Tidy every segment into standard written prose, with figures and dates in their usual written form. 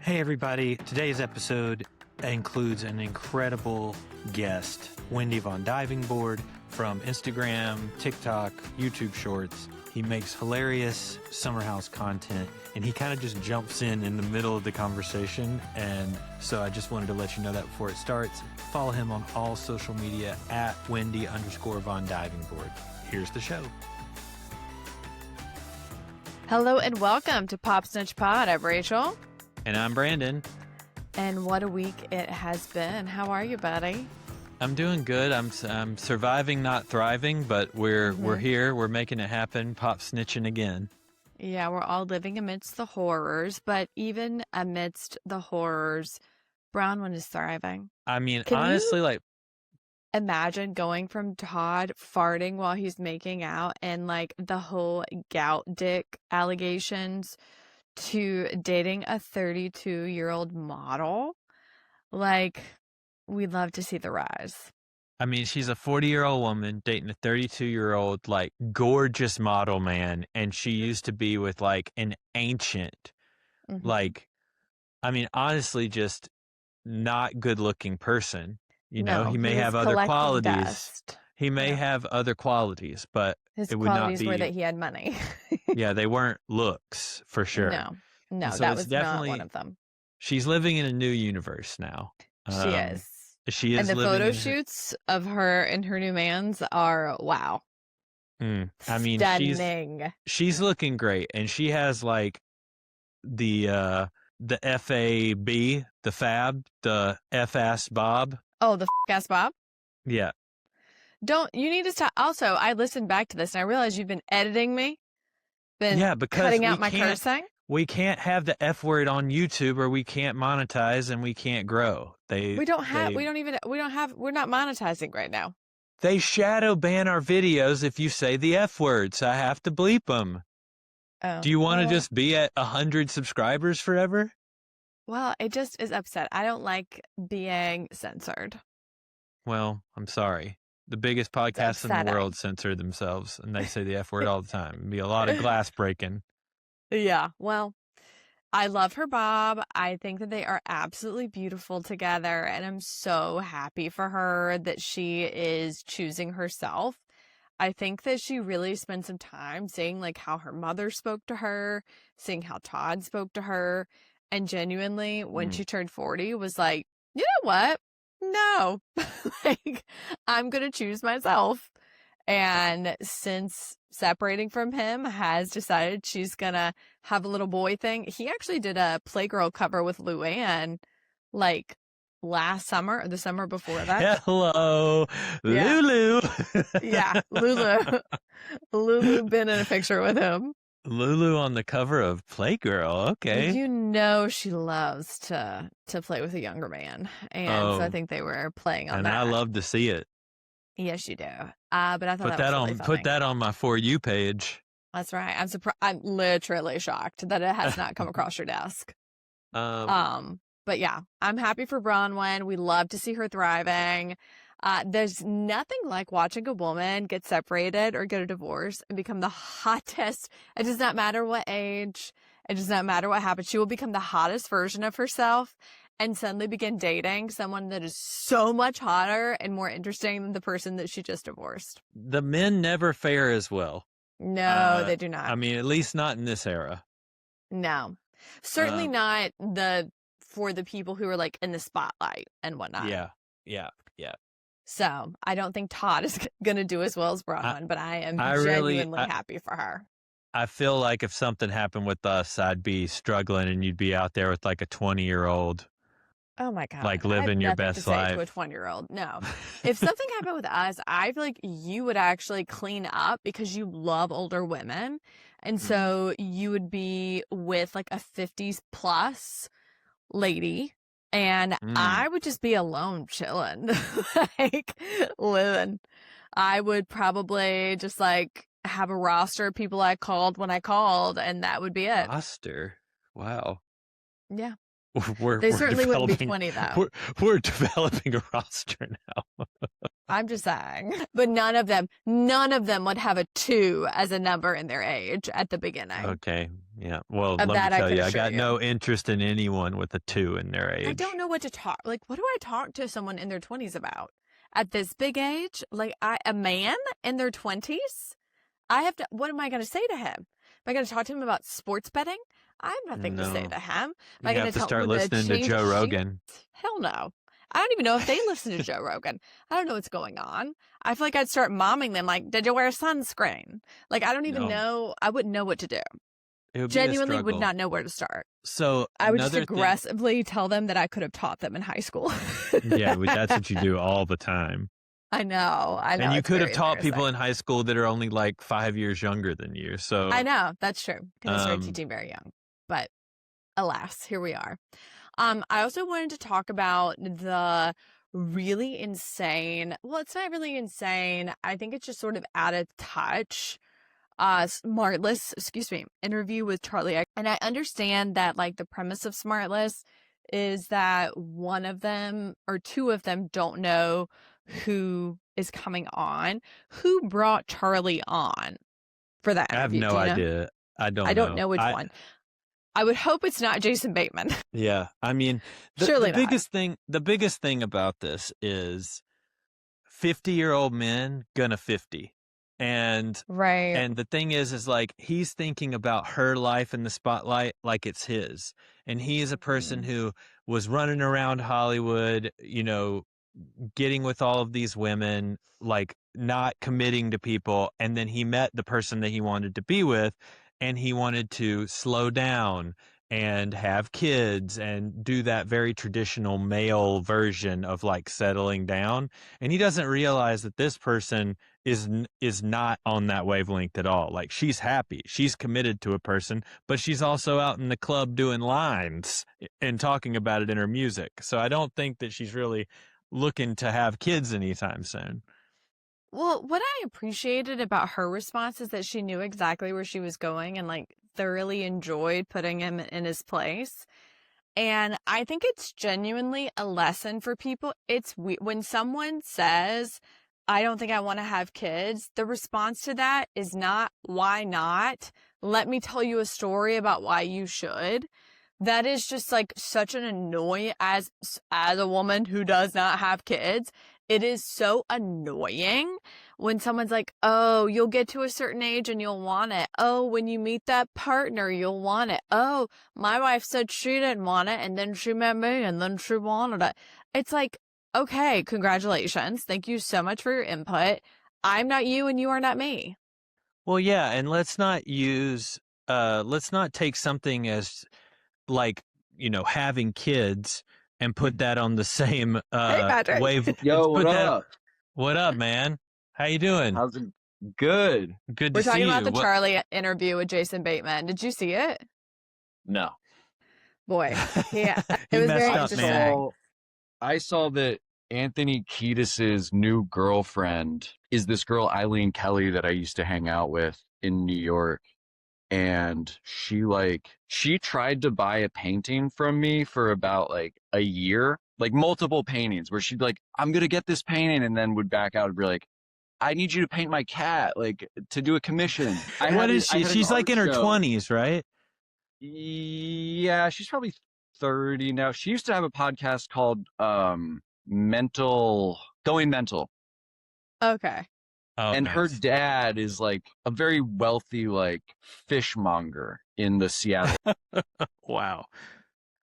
Hey everybody, today's episode includes an incredible guest, Wendy von Diving Board from Instagram, TikTok, YouTube Shorts. He makes hilarious summer house content and he kind of just jumps in the middle of the conversation. And so I just wanted to let you know that before it starts. Follow him on all social media at Wendy_von Diving Board. Here's the show. Hello and welcome to Pop Snitch Pod. I'm Rachel. And I'm Brandon. And what a week it has been. How are you, buddy? I'm doing good. I'm surviving, not thriving, but we're here. We're making it happen. Pop snitching again. Yeah, we're all living amidst the horrors, but even amidst the horrors, Bronwyn is thriving. I mean, honestly, imagine going from Todd farting while he's making out and the whole gout dick allegations to dating a 32-year-old model. We'd love to see the rise. I mean, she's a 40-year-old woman dating a 32-year-old, gorgeous model man, and she used to be with, an ancient, honestly, just not good-looking person. You know, he may have other qualities. Dust. He may have other qualities, but his it would not be. His qualities were that he had money. Yeah, they weren't looks, for sure. No, so that was definitely not one of them. She's living in a new universe now. She is. She is. And the photo shoots of her and her new man's are, wow. I mean, stunning. She's looking great. And she has, the FAB, the Fab, the F-ass Bob. Oh, the F-ass Bob? Yeah. You need to stop. Also, I listened back to this and I realized you've been editing me. Because cutting out my cursing. We can't have the F word on YouTube or we can't monetize and we can't grow. We're not monetizing right now. They shadow ban our videos if you say the F word, so I have to bleep them. Oh, do you want to just be at 100 subscribers forever? Well, it just is upset. I don't like being censored. Well, I'm sorry. The biggest podcasts in the world censor themselves, and they say the F word all the time. It'd be a lot of glass breaking. Yeah, well, I love her, Bob. I think that they are absolutely beautiful together, and I'm so happy for her that she is choosing herself. I think that she really spent some time seeing how her mother spoke to her, seeing how Todd spoke to her, and genuinely, when she turned 40, was like, you know what? No, I'm going to choose myself. And since separating from him, has decided she's going to have a little boy thing. He actually did a Playgirl cover with Luann last summer or the summer before that. Hello, yeah. Lulu. Yeah, Lulu. Lulu been in a picture with him. Lulu on the cover of Playgirl. Okay. You know she loves to play with a younger man. And so I think they were playing on that. And I love to see it. Yes, you do. But I thought put that on my For You page. That's right. I'm surprised. I'm literally shocked that it has not come across your desk. But yeah, I'm happy for Bronwyn. We love to see her thriving. There's nothing like watching a woman get separated or get a divorce and become the hottest. It does not matter what age. It does not matter what happens. She will become the hottest version of herself and suddenly begin dating someone that is so much hotter and more interesting than the person that she just divorced. The men never fare as well. No, they do not. I mean, at least not in this era. No, certainly not for the people who are in the spotlight and whatnot. Yeah. So I don't think Todd is going to do as well as Bronwyn, but I am genuinely happy for her. I feel like if something happened with us, I'd be struggling and you'd be out there with a 20-year-old. Oh my God. Living your best life. To a 20-year-old. No. If something happened with us, I feel like you would actually clean up because you love older women. And so you would be with a 50s plus lady. And I would just be alone chilling, living. I would probably just have a roster of people I called when I called, and that would be it. Roster? Wow. Yeah. They certainly wouldn't be 20 though. We're developing a roster now. I'm just saying. But none of them would have a 2 as a number in their age at the beginning. Okay. Yeah. Well, Of let me that, I tell could you, I assure got you. no interest in anyone with a 2 in their age. I don't know what to talk. Like, what do I talk to someone in their 20s about? At this big age? Like, a man in their 20s? I have to, what am I going to say to him? Am I going to talk to him about sports betting? I have nothing to say No. to him. Am You I going have to to tell start him to listening to change Joe a sheet? Rogan. Hell no. I don't even know if they listen to Joe Rogan. I don't know what's going on. I feel like I'd start momming them like, did you wear sunscreen? Like, I don't even know. I wouldn't know what to do. It would Genuinely be a would struggle. not know where to start. So I would just another thing, aggressively tell them that I could have taught them in high school. yeah, that's what you do all the time. I know. And you It's could have very taught people embarrassing. in high school that are only like 5 years younger than you. So I know. That's true. Because I started um, teaching very young. But alas, here we are. I also wanted to talk about the really insane, well, it's not really insane. I think it's just sort of out of touch. SmartLess, interview with Charlie X. And I understand that like the premise of SmartLess is that one of them or two of them don't know who is coming on. Who brought Charlie on for that I have interview? no Do you know? idea. I I don't know which one. I would hope it's not Jason Bateman. Yeah. I mean, Surely the biggest thing about this is 50-year-old men gonna 50. And Right. the thing is like he's thinking about her life in the spotlight like it's his. And he is a person who was running around Hollywood, getting with all of these women, like not committing to people. And then he met the person that he wanted to be with, and he wanted to slow down and have kids and do that very traditional male version of like settling down. And he doesn't realize that this person is not on that wavelength at all. Like she's happy, she's committed to a person, but she's also out in the club doing lines and talking about it in her music. So I don't think that she's really looking to have kids anytime soon. Well, what I appreciated about her response is that she knew exactly where she was going and like thoroughly enjoyed putting him in his place. And I think it's genuinely a lesson for people. When someone says, I don't think I want to have kids, the response to that is not, why not? Let me tell you a story about why you should. That is just like such an annoying, as a woman who does not have kids, it is so annoying when someone's like, oh, you'll get to a certain age and you'll want it. Oh, when you meet that partner, you'll want it. Oh, my wife said she didn't want it and then she met me and then she wanted it. It's like, okay, congratulations. Thank you so much for your input. I'm not you and you are not me. Well, yeah, and let's not take something as like, having kids and put that on the same Hey, Patrick. wave. Yo, what up? What up, man? How you doing? How's it? Good. Good to We're see talking you. about the Charlie interview with Jason Bateman. Did you see it? No. Boy, yeah, He it was messed very up, interesting. man. I saw that Anthony Kiedis's new girlfriend is this girl, Eileen Kelly, that I used to hang out with in New York. And she tried to buy a painting from me for about like a year, like multiple paintings where she'd like, I'm going to get this painting, and then would back out and be like, I need you to paint my cat, like to do a commission. What is she? She's like in her 20s, right? Yeah, she's probably 30 now. She used to have a podcast called Going Mental. Okay. Oh, And nice. her dad is like a very wealthy like fishmonger in the Seattle. Wow.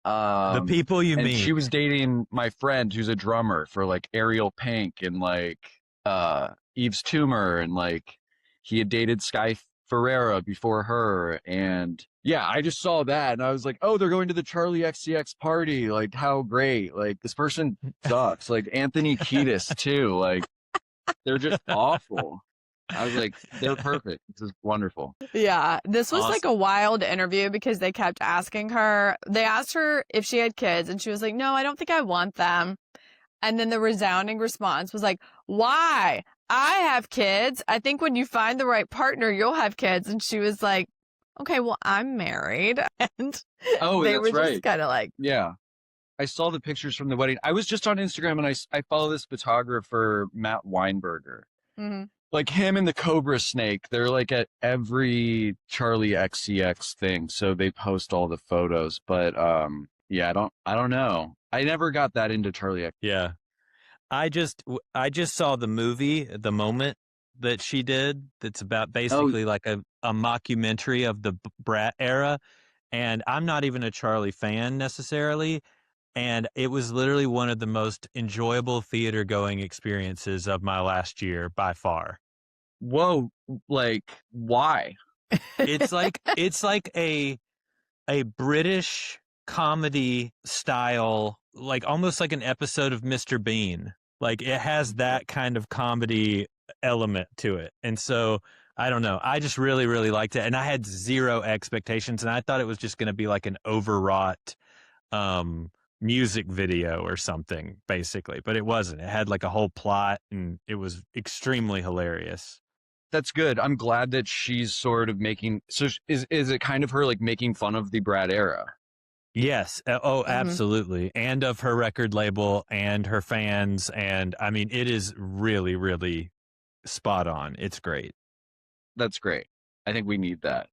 The people you and meet. she was dating my friend who's a drummer for like Ariel Pink and like Eve's Tumor, and like he had dated Sky Ferreira before her. And yeah, I just saw that and I was like, oh, they're going to the Charlie XCX party. Like, how great. Like, this person sucks. Like Anthony Kiedis too. Like, they're just awful. I was like, they're perfect. This is wonderful. Yeah, this was Awesome. like a wild interview because they kept asking her. They asked her if she had kids and she was like, no, I don't think I want them. And then the resounding response was like, why? I have kids. I think when you find the right partner, you'll have kids. And she was like, okay, well, I'm married. And Oh, they that's were right. just kind of like, Yeah. I saw the pictures from the wedding. I was just on Instagram and I follow this photographer, Matt Weinberger. mm-hmm. like him and the Cobra Snake, they're like at every Charlie XCX thing, so they post all the photos. But yeah, I don't know. I never got that into Charlie X. Yeah. I just saw the movie, The Moment, that she did. That's about Oh, basically like a mockumentary of the Brat era. And I'm not even a Charlie fan necessarily. And it was literally one of the most enjoyable theater going experiences of my last year by far. whoa! Like, why? It's like a British comedy style, like almost like an episode of Mr. Bean. Like it has that kind of comedy element to it. And so I don't know. I just really, really liked it. And I had zero expectations. And I thought it was just going to be like an overwrought music video or something, basically. But it wasn't. It had like a whole plot and it was extremely hilarious. That's good. I'm glad that she's sort of making. So is it kind of her like making fun of the Brad era? Yes. Oh, Mhm. absolutely. And of her record label and her fans. And I mean, it is really, really spot on. It's great. That's great. I think we need that.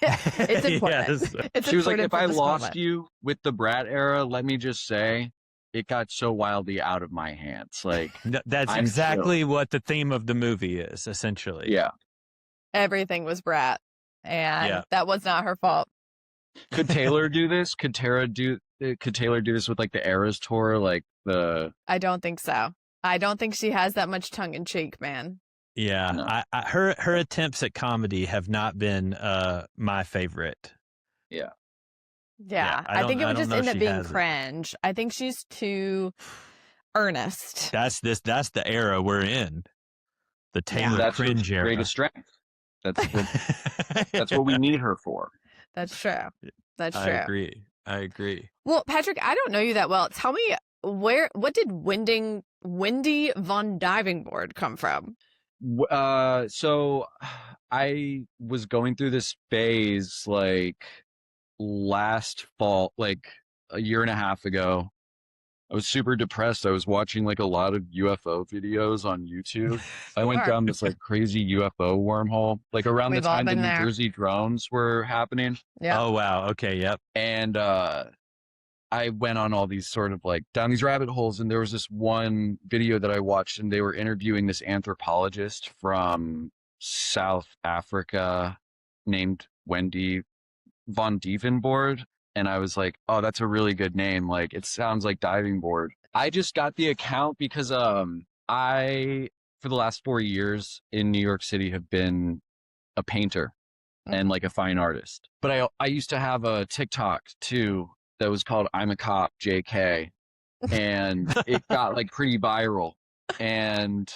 It's important. Yes. It's She was like, important if for I this lost moment. you with the Brat era, let me just say, it got so wildly out of my hands. Like, That's I'm exactly what the theme of the movie is, essentially. yeah. Everything was Brat, and Yeah. that was not her fault. Could Taylor do this? Could Taylor do this with like the Eras tour? Like the I don't think so. I don't think she has that much tongue in cheek, man. Yeah. No. Her attempts at comedy have not been my favorite. Yeah, I I think it don't would just know end up she being has it. cringe. I think she's too earnest. That's the era we're in. The Taylor that's her cringe era. greatest strength. That's what we need her for. That's true. That's I true. agree. Well, Patrick, I don't know you that well. Tell me what did Wendy von Diving Board come from? So I was going through this phase like last fall, like a year and a half ago. I was super depressed. I was watching like a lot of UFO videos on YouTube. I went Sure. down this like crazy UFO wormhole, like around We've the all time the been New there. Jersey drones were happening. Yeah. Oh wow. Okay. Yep. And I went on all these sort of like down these rabbit holes, and there was this one video that I watched, and they were interviewing this anthropologist from South Africa named Wendy von Dievenboard. And I was like, oh, that's a really good name. Like, it sounds like diving board. I just got the account because I, for the last 4 years in New York City, have been a painter and like a fine artist. But I used to have a TikTok too that was called I'm a Cop JK, and it got like pretty viral. And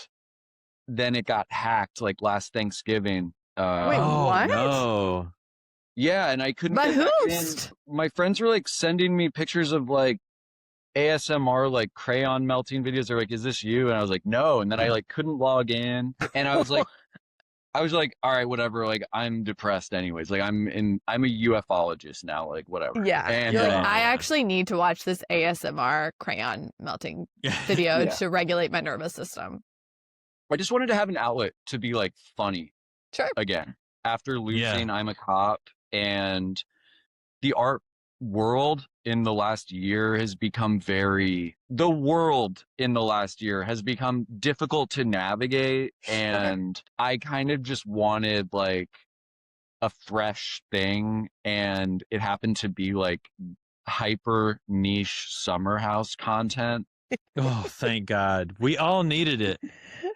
then it got hacked like last Thanksgiving. Wait, Oh what? no. Yeah, and I couldn't But get back in. who's? My friends were like sending me pictures of like ASMR like crayon melting videos. They're like, "Is this you?" And I was like, "No." And then I like couldn't log in, and I was like, "All right, whatever." Like, I'm depressed anyways. Like, I'm a ufologist now. Like, whatever. Yeah. And You're like, uh, I actually need to watch this ASMR crayon melting video Yeah. to regulate my nervous system. I just wanted to have an outlet to be like funny Sure. again after losing Yeah. I'm a Cop, and the art world in the last year has become difficult to navigate, and I kind of just wanted like a fresh thing, and it happened to be like hyper niche summer house content. Oh, thank God. We all needed it.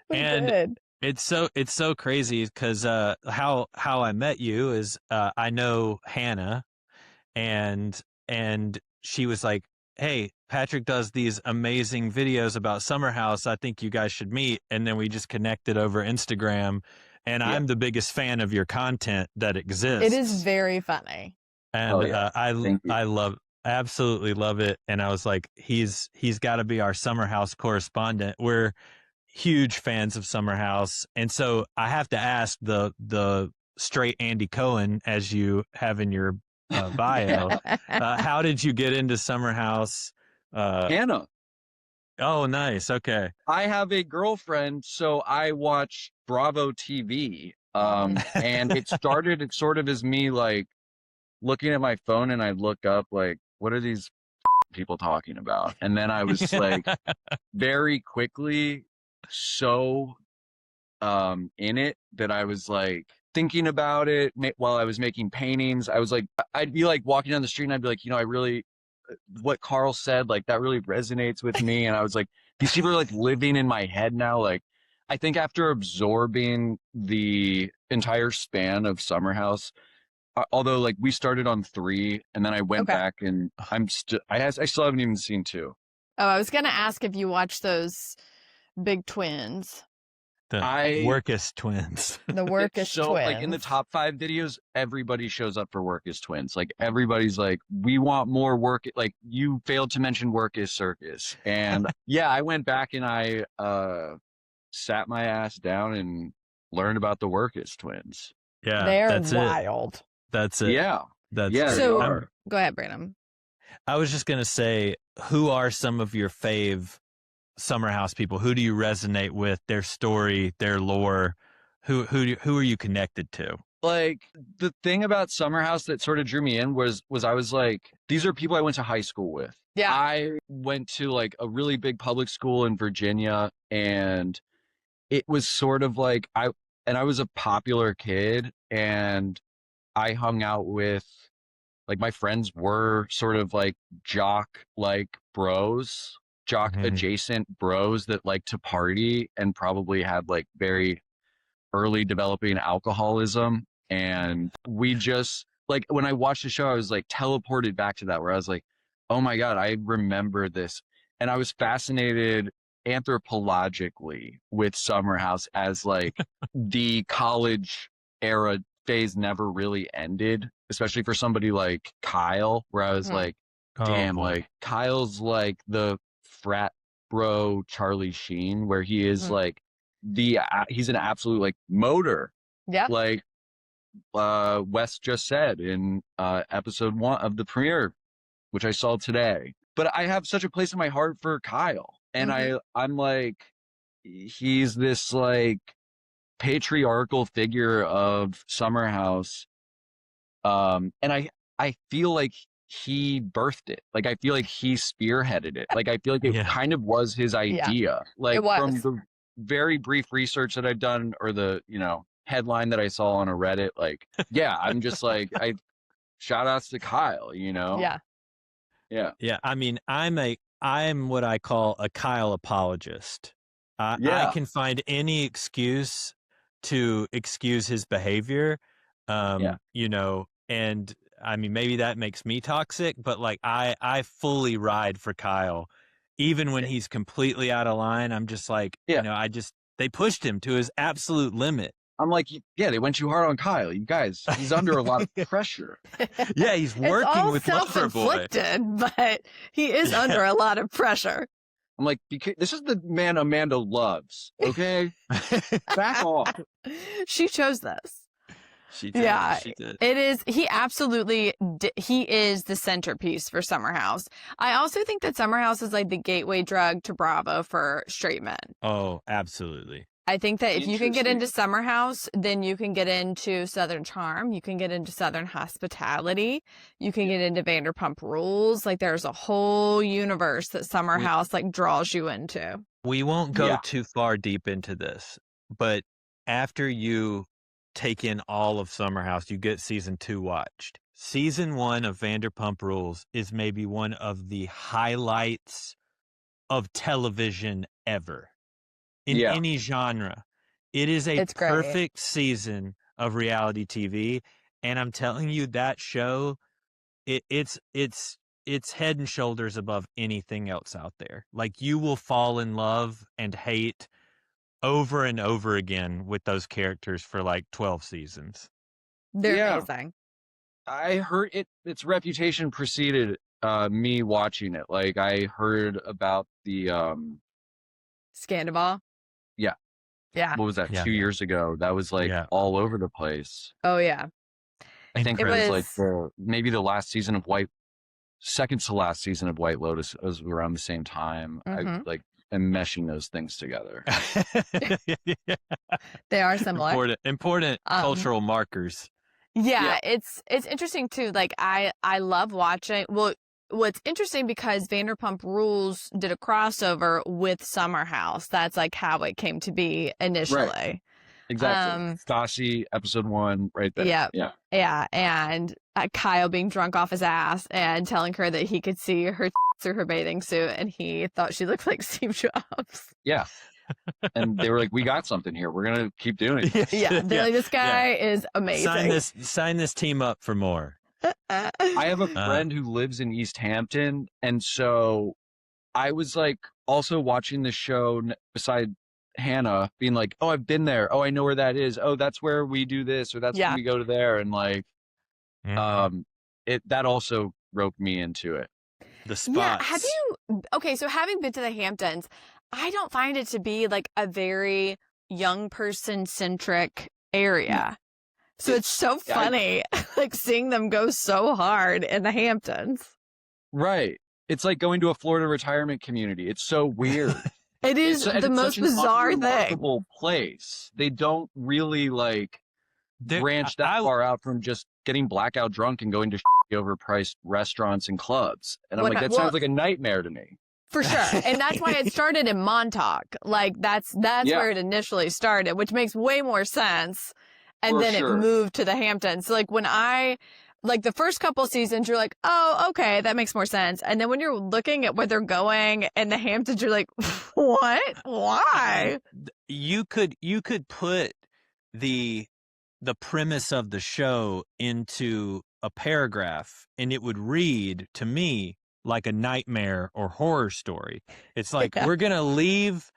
We And did. it's so crazy because how I met you is I know Hannah, and she was like, "Hey, Patrick does these amazing videos about Summer House. I think you guys should meet." And then we just connected over Instagram, and Yeah. I'm the biggest fan of your content that exists. It is very funny. And Oh, yeah. Thank you. I absolutely love it. And I was like, he's got to be our Summer House correspondent. We're huge fans of Summer House. And so I have to ask the straight Andy Cohen, as you have in your bio, how did you get into Summer House? Hannah. Oh, nice. Okay. I have a girlfriend, so I watch Bravo TV. And it started sort of as me like looking at my phone, and I look up like, what are these people talking about? And then I was like very quickly so in it that I was like thinking about it while I was making paintings. I was like, I'd be like walking down the street and I'd be like, I really, what Carl said, like that really resonates with me. And I was like, these people are like living in my head now. Like, I think after absorbing the entire span of Summer House, although like we started on 3 and then I went back and I still haven't even seen 2. Oh, I was going to ask if you watched those big twins. The Workus twins. The Workus twins. Like in the top 5 videos, everybody shows up for Workus twins. Like everybody's like, we want more work. Like you failed to mention Workus Circus. And yeah, I went back and I sat my ass down and learned about the Workus twins. Yeah, they're wild. That's it. Yeah. So go ahead, Brandon. I was just gonna say, who are some of your fave Summer House people? Who do you resonate with? Their story, their lore. Who are you connected to? Like the thing about Summer House that sort of drew me in was I was like, these are people I went to high school with. Yeah. I went to like a really big public school in Virginia, and it was sort of like I was a popular kid, and I hung out with, like, my friends were sort of like jock adjacent bros that like to party and probably had like very early developing alcoholism. And we just like, when I watched the show, I was like teleported back to that, where I was like, oh my God, I remember this. And I was fascinated anthropologically with Summer House as like the college era phase never really ended, especially for somebody like Kyle, where I was like, damn, like Kyle's like the frat bro Charlie Sheen, where he is like he's an absolute like motor. Yeah. Like Wes just said in episode 1 of the premiere, which I saw today. But I have such a place in my heart for Kyle. And I'm like, he's this like patriarchal figure of Summer House. And I feel like he birthed it. Like, I feel like he spearheaded it. Like, I feel like it kind of was his idea. Like, from the very brief research that I've done, or the, headline that I saw on a Reddit, like, yeah, I'm just like, shout outs to Kyle, Yeah. Yeah. I mean, I'm what I call a Kyle apologist. I can find any excuse to excuse his behavior. And I mean, maybe that makes me toxic, but like I fully ride for Kyle. Even when he's completely out of line, I'm just like, they pushed him to his absolute limit. I'm like, they went too hard on Kyle. You guys, he's under a lot of pressure. Yeah, he's working with self-inflicted, but he is under a lot of pressure. I'm like, this is the man Amanda loves, okay? Back off. She chose this. She did. Yeah, she did. It is. He absolutely, he is the centerpiece for Summer House. I also think that Summer House is like the gateway drug to Bravo for straight men. Oh, absolutely. I think that if you can get into Summer House, then you can get into Southern Charm. You can get into Southern Hospitality. You can get into Vanderpump Rules. Like, there's a whole universe that Summer House like draws you into. We won't go too far deep into this, but after you take in all of Summer House, you get season 2 watched. Season 1 of Vanderpump Rules is maybe one of the highlights of television ever. In any genre. It is a perfect season of reality TV. And I'm telling you, that show, it's head and shoulders above anything else out there. Like, you will fall in love and hate over and over again with those characters for like 12 seasons. They're amazing. I heard its reputation preceded me watching it. Like, I heard about the Scandival. Yeah. What was that? 2 years ago. That was like all over the place. Oh yeah. I think it was like maybe the last season of second to last season of White Lotus was around the same time. I like and meshing those things together. They are similar. Important cultural markers. Yeah, it's interesting too. Like I love watching. Well, what's interesting because Vanderpump Rules did a crossover with Summer House. That's like how it came to be initially. Right. Exactly. Stassi, episode 1, right there. Yeah. And Kyle being drunk off his ass and telling her that he could see her through her bathing suit, and he thought she looked like Steve Jobs. Yeah. And they were like, we got something here. We're going to keep doing it. Yeah. They're like, this guy is amazing. Sign this team up for more. I have a friend who lives in East Hampton. And so I was like also watching the show beside Hannah, being like, oh, I've been there. Oh, I know where that is. Oh, that's where we do this, or that's when we go to there. And like, that also roped me into it. The spots. Yeah. Okay, so having been to the Hamptons, I don't find it to be like a very young person centric area. So it's so funny, like seeing them go so hard in the Hamptons. Right. It's like going to a Florida retirement community. It's so weird. It is the most bizarre thing. Place. They don't really like branch that far out from just getting blackout drunk and going to overpriced restaurants and clubs. And I'm like, that sounds like a nightmare to me. For sure. And that's why it started in Montauk. Like that's where it initially started, which makes way more sense. And then it moved to the Hamptons. So like when like the first couple seasons, you're like, oh, okay, that makes more sense. And then when you're looking at where they're going in the Hamptons, you're like, what? Why? You could put the premise of the show into a paragraph and it would read to me like a nightmare or horror story. It's like, we're going to leave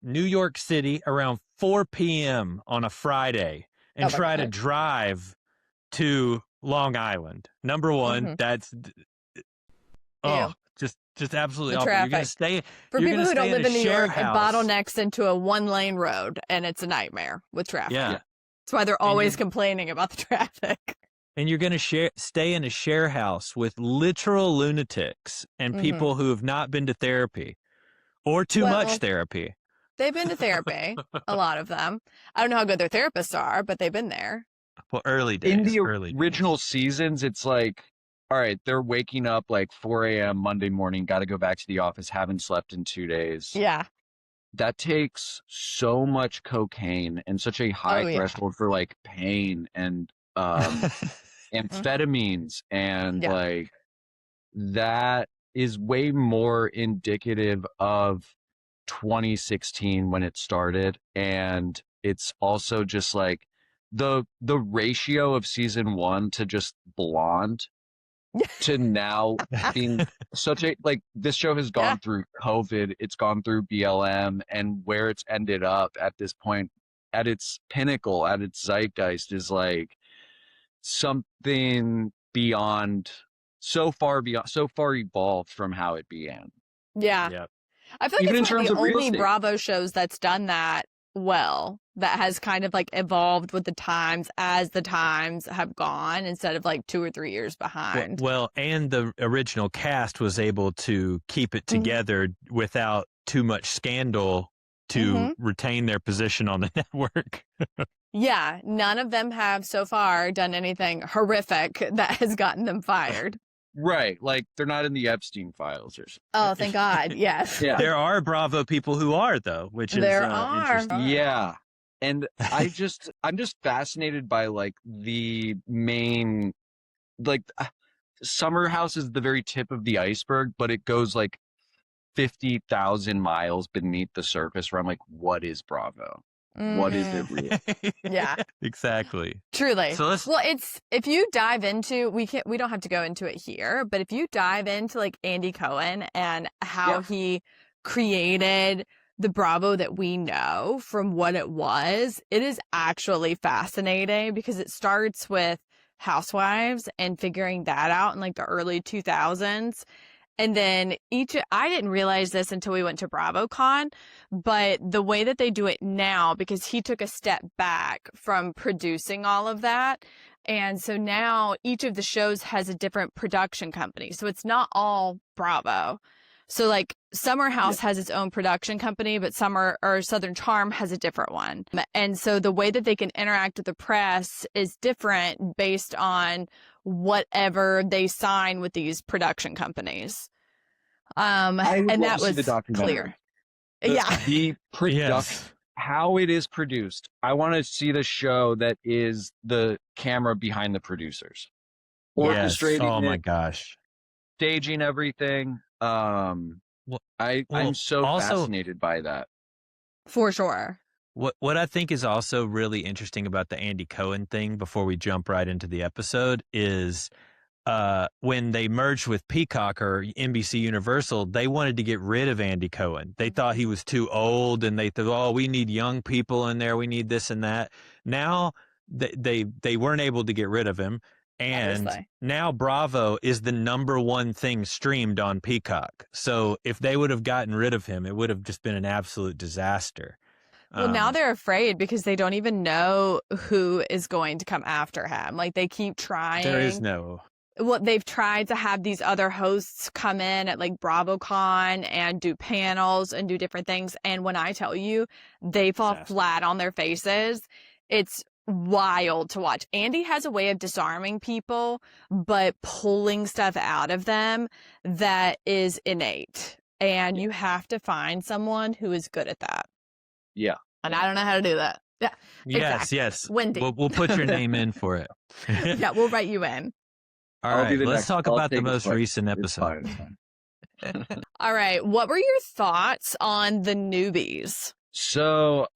New York City around 4 p.m. on a Friday and try to drive to Long Island. Number one, that's just absolutely awful. You're going to stay for people who don't live in New York. It bottlenecks into a 1-lane road, and it's a nightmare with traffic. Yeah, that's why they're always complaining about the traffic. And you're going to stay in a share house with literal lunatics and people who have not been to therapy or too much therapy. They've been to therapy, a lot of them. I don't know how good their therapists are, but they've been there. Well, early days. In the original seasons, it's like, all right, they're waking up like 4 a.m. Monday morning, got to go back to the office, haven't slept in 2 days. Yeah. That takes so much cocaine and such a high threshold for like pain and amphetamines. And like, that is way more indicative of 2016 when it started. And it's also just like the ratio of season 1 to just blonde to now being such a, like, this show has gone through COVID, it's gone through BLM, and where it's ended up at this point, at its pinnacle, at its zeitgeist, is like something beyond, so far evolved from how it began. Yeah. I feel like Even it's one of the only Bravo shows that's done that well, that has kind of like evolved with the times as the times have gone instead of like 2 or 3 years behind. Well, and the original cast was able to keep it together without too much scandal to retain their position on the network. Yeah, none of them have so far done anything horrific that has gotten them fired. Right, like they're not in the Epstein files or something. Oh, thank God, yes. Yeah. There are Bravo people who are, though, which is interesting. Yeah, and I'm just fascinated by like the main, like Summer House is the very tip of the iceberg, but it goes like 50,000 miles beneath the surface where I'm like, what is Bravo? What is it really? Yeah, exactly. Truly. So it's, if you dive into, we don't have to go into it here, but if you dive into like Andy Cohen and how he created the Bravo that we know from what it is actually fascinating because it starts with Housewives and figuring that out in like the early 2000s. And then I didn't realize this until we went to BravoCon, but the way that they do it now, because he took a step back from producing all of that. And so now each of the shows has a different production company. So it's not all Bravo. So like Summer House has its own production company, but Southern Charm has a different one. And so the way that they can interact with the press is different based on whatever they sign with these production companies. And that was clear. The production, Yes. how it is produced. I want to see the show that is the camera behind the producers. Yes. Orchestrating Oh my it, gosh. staging everything. I'm so also, fascinated by that. For sure. What I think is also really interesting about the Andy Cohen thing, before we jump right into the episode, is when they merged with Peacock or NBC Universal, they wanted to get rid of Andy Cohen. They thought he was too old, and they thought, oh, we need young people in there. We need this and that. Now they weren't able to get rid of him. And now Bravo is the #1 thing streamed on Peacock. So if they would have gotten rid of him, it would have just been an absolute disaster. Well, now they're afraid because they don't even know who is going to come after him. Like, they keep trying. There is no. Well, they've tried to have these other hosts come in at like BravoCon and do panels and do different things. And when I tell you, they fall flat on their faces. It's wild to watch. Andy has a way of disarming people, but pulling stuff out of them that is innate. And you have to find someone who is good at that. Yeah. And I don't know how to do that. Yeah. Yes, yes. Wendy. We'll put your name in for it. Yeah, we'll write you in. All right, let's talk about the most recent episode. All right, what were your thoughts on the newbies? So,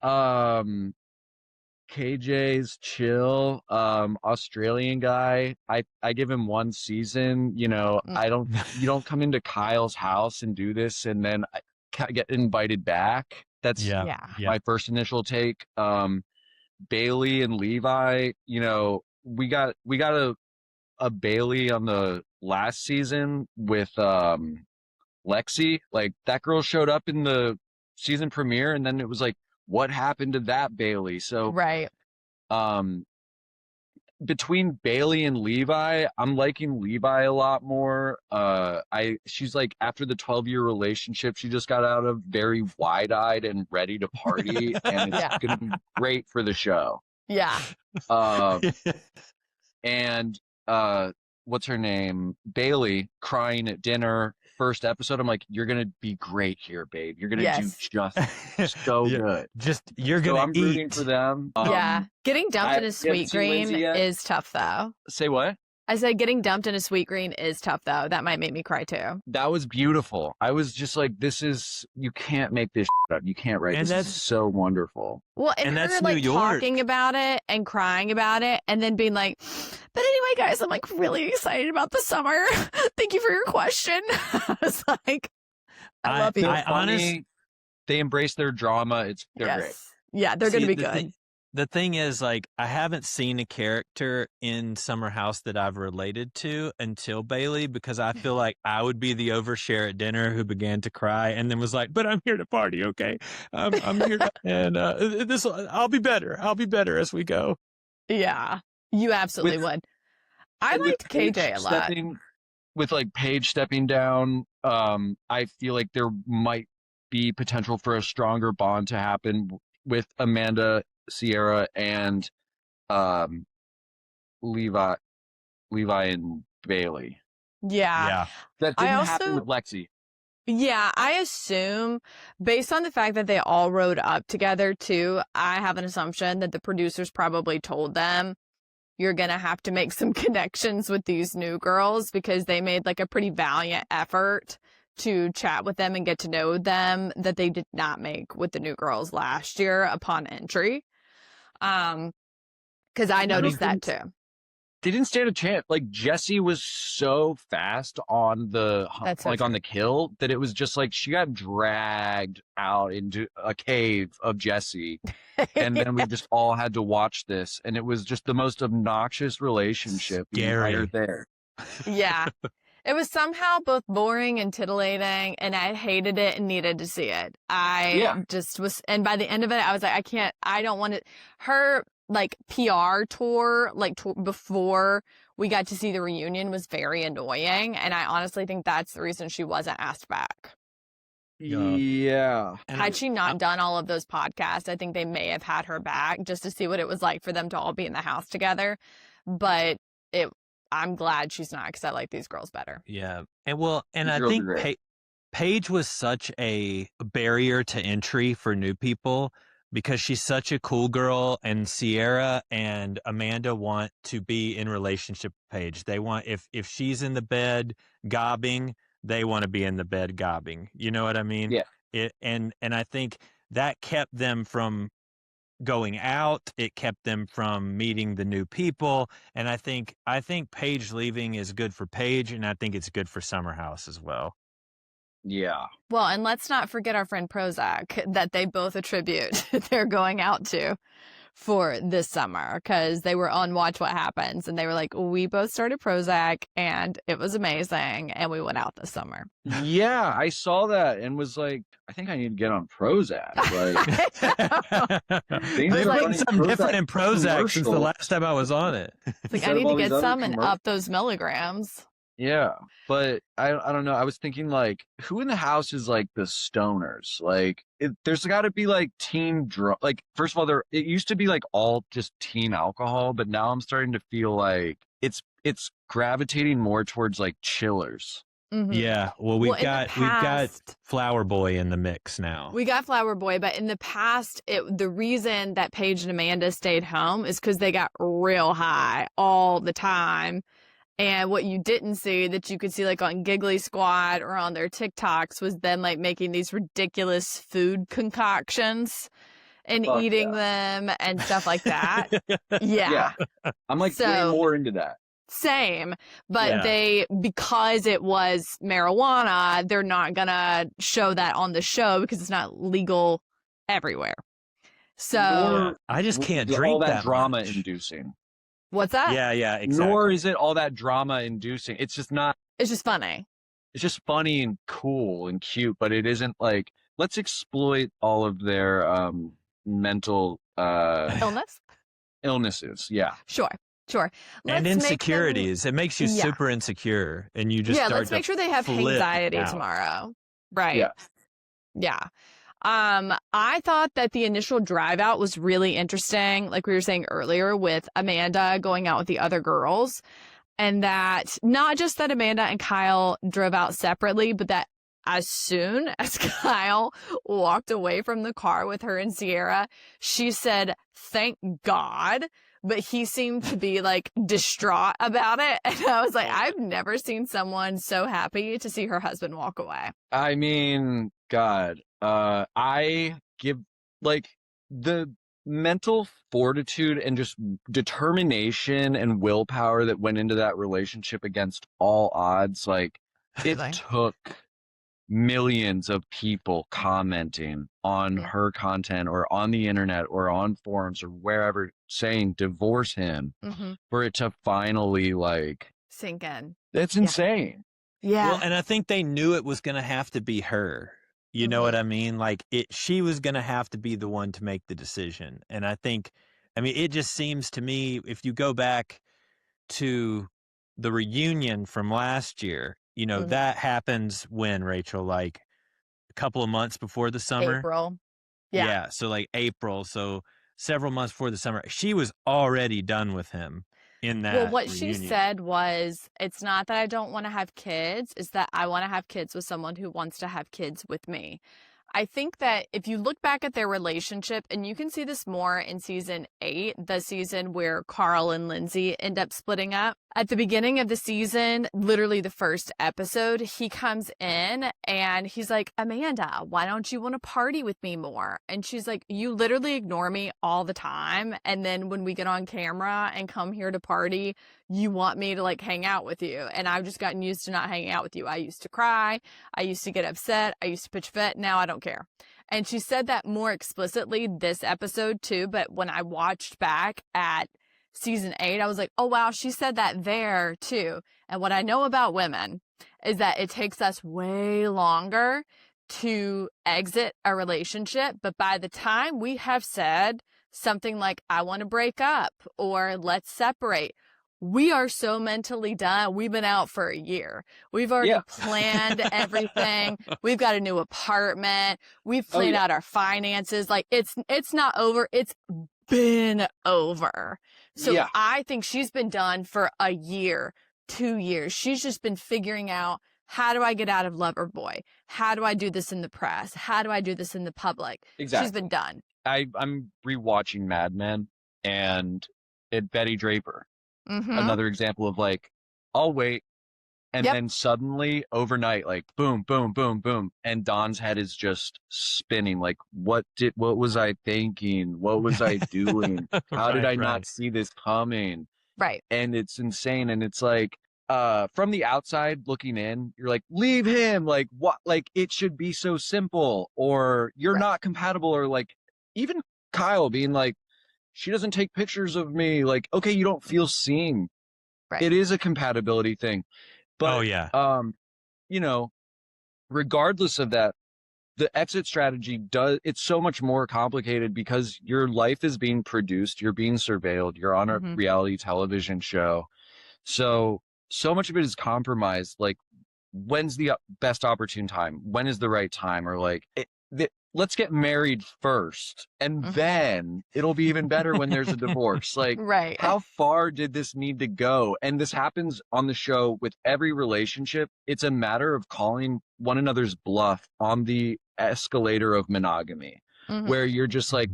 KJ's chill, Australian guy. I give him 1 season. You know, you don't come into Kyle's house and do this and then get invited back. That's my first initial take. Bailey and Levi, you know, we got a Bailey on the last season with Lexi. Like, that girl showed up in the season premiere, and then it was like, what happened to that Bailey? So right. Between Bailey and Levi, I'm liking Levi a lot more. She's like, after the 12-year relationship she just got out of, very wide-eyed and ready to party, and it's gonna be great for the show. Yeah. And what's her name? Bailey crying at dinner. First episode, I'm like, you're gonna be great here, babe. You're gonna do just so good. You're gonna I'm rooting for them. Getting dumped in a sweet green is tough, though. Say what? I said getting dumped in a sweet green is tough, though. That might make me cry too. That was beautiful. I was just like, you can't make this up. You can't write this. This is so wonderful. Well, and her like talking about it and crying about it and then being like, but anyway, guys, I'm like really excited about the summer. Thank you for your question. I was like, I love you. Honestly, they embrace their drama. They're great. Yeah, they're going to be good. The thing is, like, I haven't seen a character in Summer House that I've related to until Bailey, because I feel like I would be the overshare at dinner who began to cry and then was like, but I'm here to party, okay? I'm here and I'll be better. I'll be better as we go. Yeah, you absolutely would. I liked KJ a lot. With like Paige stepping down, I feel like there might be potential for a stronger bond to happen with Amanda, Sierra, and Levi and Bailey. Yeah. That didn't happen with Lexi. Yeah, I assume, based on the fact that they all rode up together too, I have an assumption that the producers probably told them, you're going to have to make some connections with these new girls, because they made like a pretty valiant effort to chat with them and get to know them that they did not make with the new girls last year upon entry. Because I noticed that too. They didn't stand a chance. Like, Jessie was so fast on the on the kill that it was just like she got dragged out into a cave of Jessie, and then we just all had to watch this, and it was just the most obnoxious relationship right there. Yeah. It was somehow both boring and titillating, and I hated it and needed to see it. Just was, and by the end of it, I was like, I don't want it. Her like PR tour, before we got to see the reunion, was very annoying, and I honestly think that's the reason she wasn't asked back. Yeah. And Had she not done all of those podcasts, I think they may have had her back just to see what it was like for them to all be in the house together. But I'm glad she's not, because I like these girls better. yeah. And These I girls are think great. Paige was such a barrier to entry for new people because she's such a cool girl, and Sierra and Amanda want to be in relationship with Paige. They want, if she's in the bed gobbing, they want to be in the bed gobbing. You know what I mean? Yeah. And I think that kept them from going out. It kept them from meeting the new people. And I think Paige leaving is good for Paige, and I think it's good for Summer House as well. Yeah. Well, and let's not forget our friend Prozac that they both attribute they're going out to for this summer, because they were on Watch What Happens and they were like, we both started Prozac and it was amazing and we went out this summer. Yeah, I saw that and was like, I think I need to get on Prozac. Like, They've running been something Prozac different in Prozac since the commercials. last time I was on it. It's like, I Instead of need to all these get other some and commercials. up those milligrams. Yeah, but I don't know. I was thinking, like, who in the house is like the stoners? Like, there's got to be like teen drug. Like, first of all, it used to be like all just teen alcohol, but now I'm starting to feel like it's gravitating more towards like chillers. Mm-hmm. Yeah, well, we've got Flower Boy in the mix now. We got Flower Boy, but in the past, the reason that Paige and Amanda stayed home is because they got real high all the time. And what you didn't see that you could see like on Giggly Squad or on their TikToks was them like making these ridiculous food concoctions and eating them and stuff like that. Yeah. I'm like way more into that. Same. But because it was marijuana, they're not going to show that on the show because it's not legal everywhere. So I just can't drink all that drama much. Inducing. What's that? Yeah, exactly. Nor is it all that drama inducing. It's just not. It's just funny. It's just funny and cool and cute, but it isn't like, let's exploit all of their mental illnesses. Yeah. Sure. And insecurities. It makes you super insecure, and you just let's make sure they have anxiety tomorrow. Right. Yeah. I thought that the initial drive out was really interesting, like we were saying earlier, with Amanda going out with the other girls. And that not just that Amanda and Kyle drove out separately, but that as soon as Kyle walked away from the car with her and Sierra, she said, "Thank God." But he seemed to be like distraught about it. And I was like, I've never seen someone so happy to see her husband walk away. I mean, God, I give like the mental fortitude and just determination and willpower that went into that relationship against all odds. Like, it took millions of people commenting on her content or on the internet or on forums or wherever saying divorce him for it to finally like sink in. That's insane. Yeah. Well, and I think they knew it was going to have to be her. You know what I mean? Like, she was going to have to be the one to make the decision. And it just seems to me, if you go back to the reunion from last year, that happens when, Rachel, like a couple of months before the summer. April. Yeah. So like April. So several months before the summer, she was already done with him in that. Well, what reunion. she said was, it's not that I don't want to have kids, it's that I want to have kids with someone who wants to have kids with me. I think that if you look back at their relationship, and you can see this more in season 8, the season where Carl and Lindsay end up splitting up. At the beginning of the season, literally the first episode, he comes in and he's like, Amanda, why don't you want to party with me more? And she's like, you literally ignore me all the time. And then when we get on camera and come here to party, you want me to like hang out with you. And I've just gotten used to not hanging out with you. I used to cry. I used to get upset. I used to pitch fit. Now I don't care. And she said that more explicitly this episode too. But when I watched back at season 8, I was like, oh, wow, she said that there too. And what I know about women is that it takes us way longer to exit a relationship. But by the time we have said something like, I want to break up or let's separate, we are so mentally done. We've been out for a year. We've already planned everything. We've got a new apartment. We've planned out our finances. Like it's not over. It's been over. So I think she's been done for a year, 2 years. She's just been figuring out, how do I get out of Loverboy? How do I do this in the press? How do I do this in the public? Exactly. She's been done. I'm rewatching Mad Men, and Betty Draper. Another example of like, I'll wait. And then suddenly overnight, like boom, boom, boom, boom. And Don's head is just spinning. Like, what was I thinking? What was I doing? How did I not see this coming? Right. And it's insane. And it's like, from the outside looking in, you're like, leave him. Like, what? Like, it should be so simple, or you're not compatible, or like, even Kyle being like, she doesn't take pictures of me. Like, okay, you don't feel seen. Right. It is a compatibility thing. But, you know, regardless of that, the exit strategy it's so much more complicated because your life is being produced. You're being surveilled. You're on a reality television show. So much of it is compromised. Like, when's the best opportune time? When is the right time? Or like, let's get married first, and then it'll be even better when there's a divorce. Like, how far did this need to go? And this happens on the show with every relationship. It's a matter of calling one another's bluff on the escalator of monogamy, where you're just like,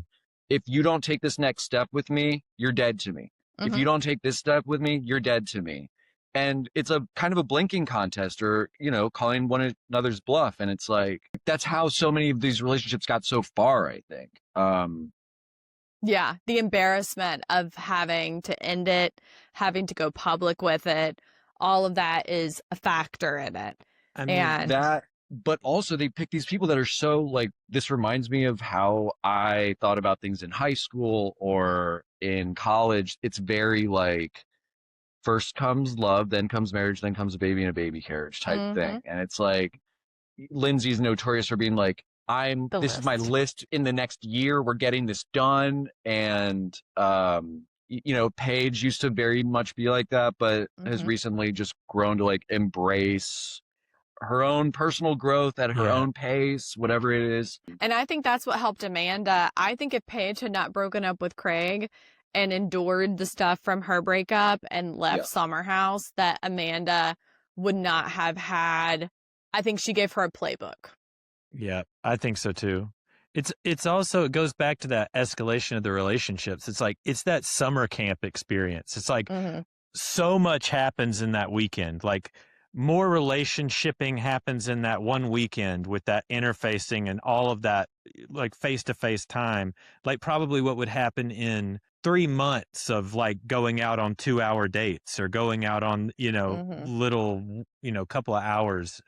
if you don't take this next step with me, you're dead to me. If you don't take this step with me, you're dead to me. And it's a kind of a blinking contest, or, you know, calling one another's bluff. And it's like, that's how so many of these relationships got so far, I think. Yeah. The embarrassment of having to end it, having to go public with it, all of that is a factor in it. I mean, but also they pick these people that are so like, this reminds me of how I thought about things in high school or in college. It's very like, first comes love, then comes marriage, then comes a baby and a baby carriage type thing. And it's like, Lindsay's notorious for being like, this is my list in the next year. We're getting this done. And, you know, Paige used to very much be like that, but has recently just grown to like embrace her own personal growth at her own pace, whatever it is. And I think that's what helped Amanda. I think if Paige had not broken up with Craig and endured the stuff from her breakup and left Summer House, that Amanda would not have had. I think she gave her a playbook. Yeah, I think so too. It's also, it goes back to that escalation of the relationships. It's like, it's that summer camp experience. It's like so much happens in that weekend. Like, more relationshiping happens in that one weekend with that interfacing and all of that, like face-to-face time. Like, probably what would happen in 3 months of like going out on 2-hour dates or going out on, you know, little, you know, couple of hours.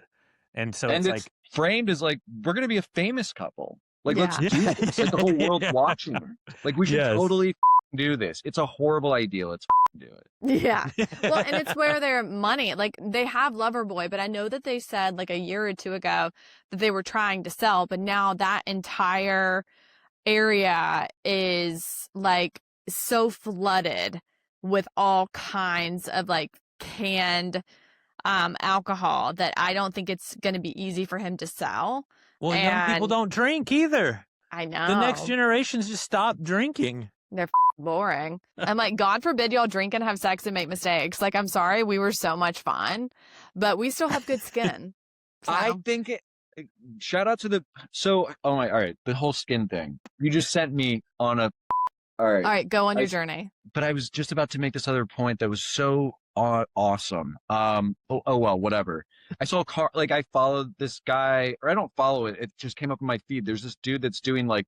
And so it's like framed as like, we're going to be a famous couple. Like, let's do this. Like, the whole world's watching. Like, we should totally do this. It's a horrible idea. Let's do it. Yeah. Well, and it's where their money, like, they have Loverboy, but I know that they said like a year or two ago that they were trying to sell, but now that entire area is like so flooded with all kinds of like canned alcohol that I don't think it's going to be easy for him to sell. Well, young people don't drink either. I know. The next generations just stop drinking. They're boring. I'm like, God forbid y'all drink and have sex and make mistakes. Like, I'm sorry, we were so much fun, but we still have good skin. So. I think shout out to all right, the whole skin thing. You just sent me on a, all right, go on your journey. But I was just about to make this other point that was so awesome. Well, whatever. I saw I followed this guy, or I don't follow it. It just came up in my feed. There's this dude that's doing like,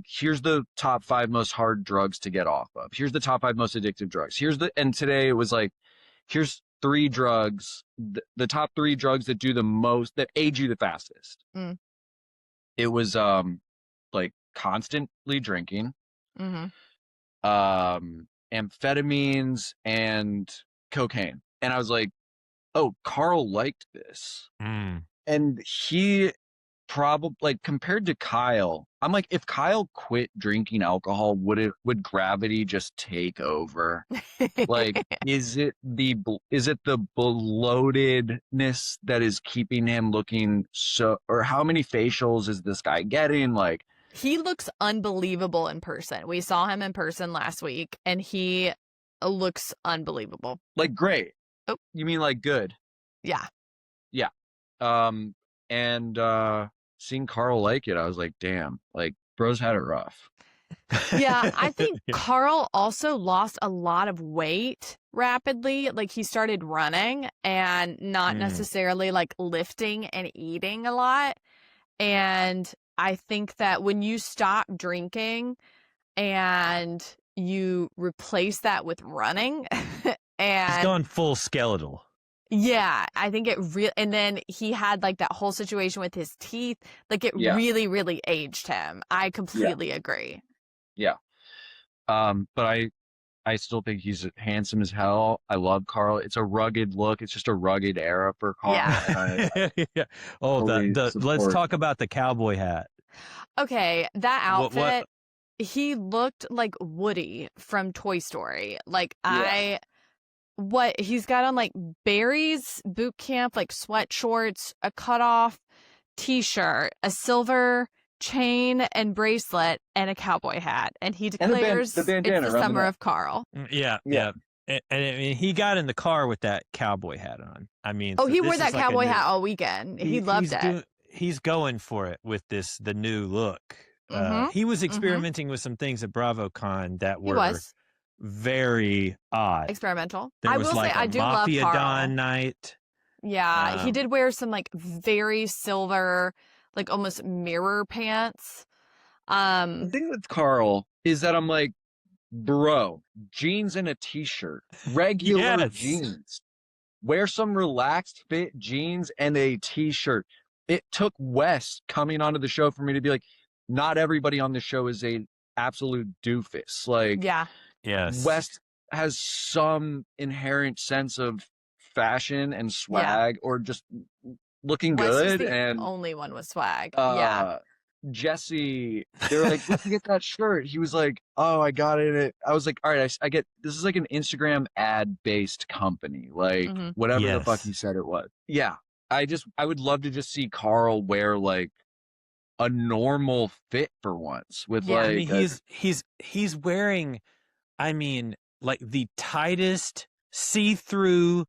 here's the top 5 most hard drugs to get off of. Here's the top 5 most addictive drugs. And today it was like, here's 3 drugs, the top 3 drugs that do the most, that age you the fastest. It was, like, constantly drinking, amphetamines, and cocaine. And I was like, oh, Carl liked this. And he probably like compared to Kyle, I'm like, if Kyle quit drinking alcohol, would gravity just take over? Like, is it the bloatedness that is keeping him looking so, or how many facials is this guy getting? Like, He looks unbelievable in person. We saw him in person last week, and he looks unbelievable. like great. Oh. You mean like good? Yeah. Yeah. And seeing Carl like it, I was like, damn, like bro's had it rough. Yeah, I think Yeah. Carl also lost a lot of weight rapidly. Like he started running and not necessarily like lifting and eating a lot. And I think that when you stop drinking and you replace that with running He's and gone full skeletal. yeah, I think it really, and then he had like that whole situation with his teeth, like it Yeah. really, really aged him. I completely agree. Yeah. But I still think he's handsome as hell. I love Carl. It's a rugged look. It's just a rugged era for Carl. Yeah. And Yeah. Oh, Totally let's support. talk about the cowboy hat. Okay, that What- outfit, he looked like Woody from Toy Story. Like he's got on like Barry's boot camp, like sweat shorts, a cutoff t-shirt, a silver chain and bracelet, and a cowboy hat. And he the declares bandana it's the around the summer neck. of Carl. Yeah. Yeah. And I mean, he got in the car with that cowboy hat on. I mean, Oh, so he this wore is that like a cowboy new- hat all weekend. He loved it. He's going for it with the new look. Mhm, He was experimenting with some things at BravoCon that He were was very odd. experimental. There I was will like say a I do love Mafia Carl. Don night. Yeah, he Um, did wear some like very silver, like almost mirror pants. The thing with Carl is that I'm like, bro, jeans and a t-shirt, regular Yes. jeans. Wear some relaxed fit jeans and a t-shirt. It took Wes coming onto the show for me to be like, not everybody on the show is a absolute doofus. Like, Yeah. Yes. Wes has some inherent sense of fashion and swag, or just looking Wes was good. the And only one with swag. Yeah. Jesse, they're like, where'd you get that shirt? He was like, oh, I got it. I was like, all right, I get, this is like an Instagram ad based company, like Mhm. whatever the fuck Yes. he said it was. Yeah. I would love to just see Carl wear like a normal fit for once with Yeah. like, I mean, he's wearing, I mean, like the tightest see-through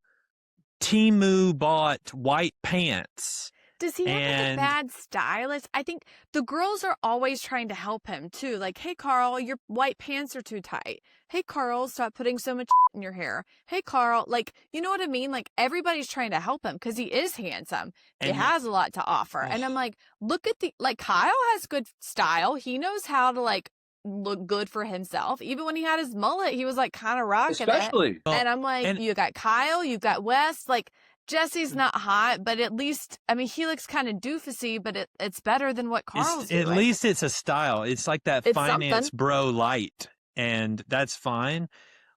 Temu bought white pants. Does he have like a And- bad stylist? I think the girls are always trying to help him too. Like, hey, Carl, your white pants are too tight. Hey, Carl, stop putting so much in your hair. Hey, Carl, like, you know what I mean? Like, everybody's trying to help him because he is handsome. He And- has a lot to offer. And I'm like, look at like, Kyle has good style. He knows how to like look good for himself. Even when he had his mullet, he was like kind of rocking it. especially. Well, And I'm like, and- you got Kyle, you got Wes, like Jesse's not hot, but at least, I mean, he looks kind of doofusy, but it's better than what Carl's At doing. least it's a style. It's like that It's finance something. bro light, and that's fine.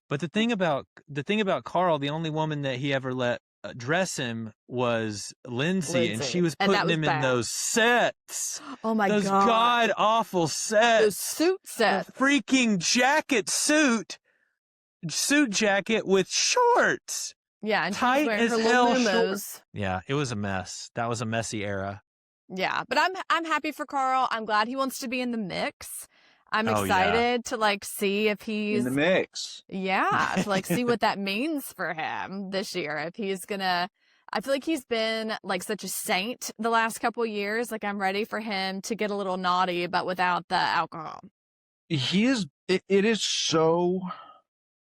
But the thing about Carl, the only woman that he ever let dress him was Lindsay, and she was And that putting was him bad. in those sets, Oh my those God. god awful sets. Those suit sets. The freaking suit jacket with shorts. Yeah, and tight she's wearing as her hell little shorts. Lulu's. Yeah, it was a mess. That was a messy era. Yeah, but I'm happy for Carl. I'm glad he wants to be in the mix. I'm Oh, yeah. excited to like see if he's In the mix. yeah, to like see what that means for him this year. If he's gonna, I feel like he's been like such a saint the last couple years. Like I'm ready for him to get a little naughty, but without the alcohol. It is so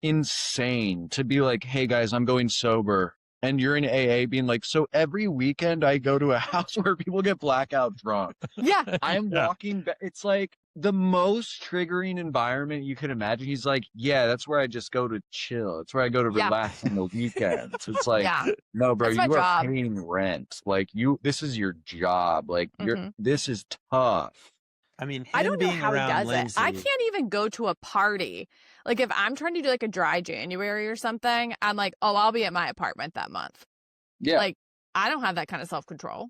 insane to be like, hey guys, I'm going sober. And you're in AA being like, so every weekend I go to a house where people get blackout drunk. Yeah, I am Yeah. walking back. It's like the most triggering environment you could imagine. He's like, yeah, that's where I just go to chill. It's where I go to Yeah. relax on the weekends. It's like, yeah, no, bro, That's my you are job. paying rent. Like this is your job. Like Mhm. this is tough. I mean, him I don't know being how he around does Lindsay, it. I can't even go to a party. Like if I'm trying to do like a dry January or something, I'm like, oh, I'll be at my apartment that month. Yeah. Like I don't have that kind of self-control.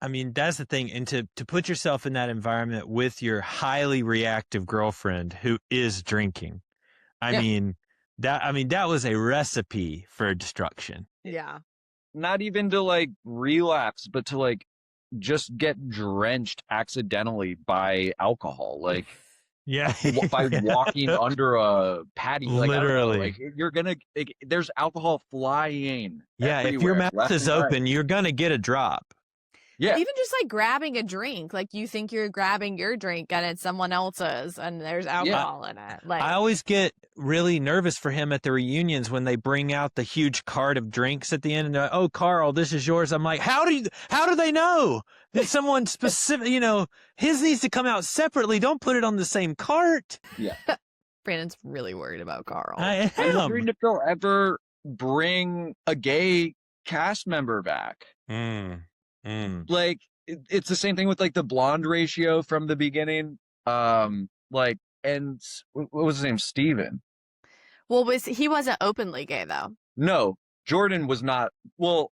I mean, that's the thing. And to put yourself in that environment with your highly reactive girlfriend who is drinking. Yeah. That was a recipe for destruction. Yeah. Not even to like relapse, but to like just get drenched accidentally by alcohol. Like, Yeah. by walking under a patio. Like, Literally. like you're gonna, like, there's alcohol flying. Yeah. If your everywhere, mouth is open, you're going to get a drop. Yeah. Even just like grabbing a drink, like you think you're grabbing your drink and it's someone else's and there's alcohol in it. Like, I always get really nervous for him at the reunions when they bring out the huge cart of drinks at the end and they're like, oh, Carl, this is yours. I'm like, how do they know that someone specific, his needs to come out separately. Don't put it on the same cart. Yeah. Brandon's really worried about Carl. I I'm am. wondering if they'll ever bring a gay cast member back. Like, it's the same thing with like the blonde ratio from the beginning. Like, and what was his name? Steven. Well, he wasn't openly gay though. No, Jordan was not. Well,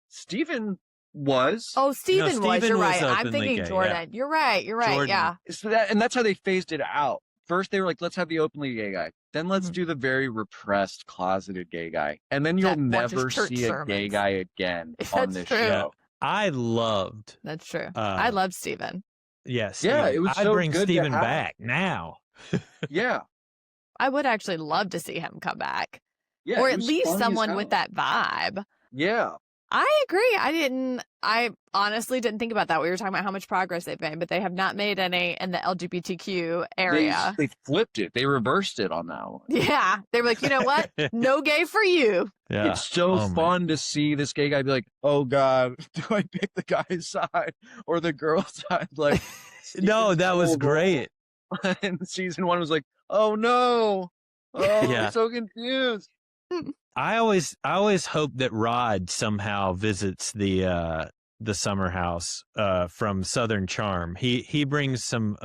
Steven was. Oh, Steven was. You're right. I'm openly thinking gay, Jordan. yeah. You're right. Jordan. Yeah. So that's how they phased it out. First, they were like, let's have the openly gay guy. Then let's do the very repressed, closeted gay guy. And then you'll That watches never church see a sermons. gay guy again on That's this true. show. I loved. That's true. I love Steven. Yes. Yeah, it was I'd so bring good to Steven have. back now. Yeah. I would actually love to see him come back. Yeah. Or it at was least funny as someone hell. with that vibe. Yeah. I agree. I honestly didn't think about that. We were talking about how much progress they've made, but they have not made any in the LGBTQ area. They flipped it. They reversed it on that one. Yeah. They were like, you know what? No gay for you. Yeah. It's so fun to see this gay guy be like, oh God, do I pick the guy's side or the girl's side? Like, No, that was great. And season 1 was like, oh no. Oh, Yeah. I'm so confused. I always hope that Rod somehow visits the summer house from Southern Charm. He brings some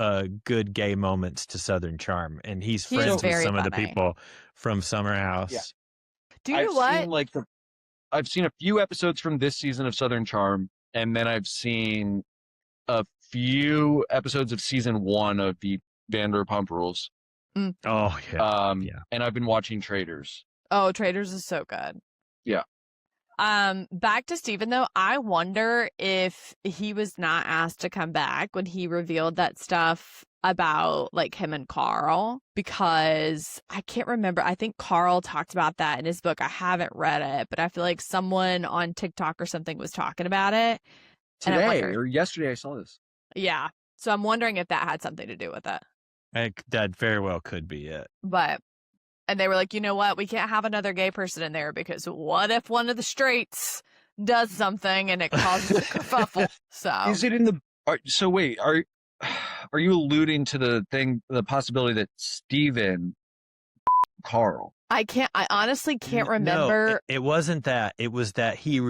good gay moments to Southern Charm, and he's friends with very some of the funny. people from Summer House. Yeah. Do you know what? I've seen a few episodes from this season of Southern Charm, and then I've seen a few episodes of season 1 of the Vanderpump Rules. Oh yeah. And I've been watching Traders. Oh, Traders is so good. Yeah. Back to Steven though, I wonder if he was not asked to come back when he revealed that stuff about like him and Carl, because I can't remember. I think Carl talked about that in his book. I haven't read it, but I feel like someone on TikTok or something was talking about it. And I Today wonder- or yesterday I saw this. Yeah. So I'm wondering if that had something to do with it. That very well could be it. And they were like, you know what? We can't have another gay person in there because what if one of the straights does something and it causes a kerfuffle? So Is it in the? So wait, are you alluding to the possibility that Steven Carl? I honestly can't No, remember. it wasn't that. It was that he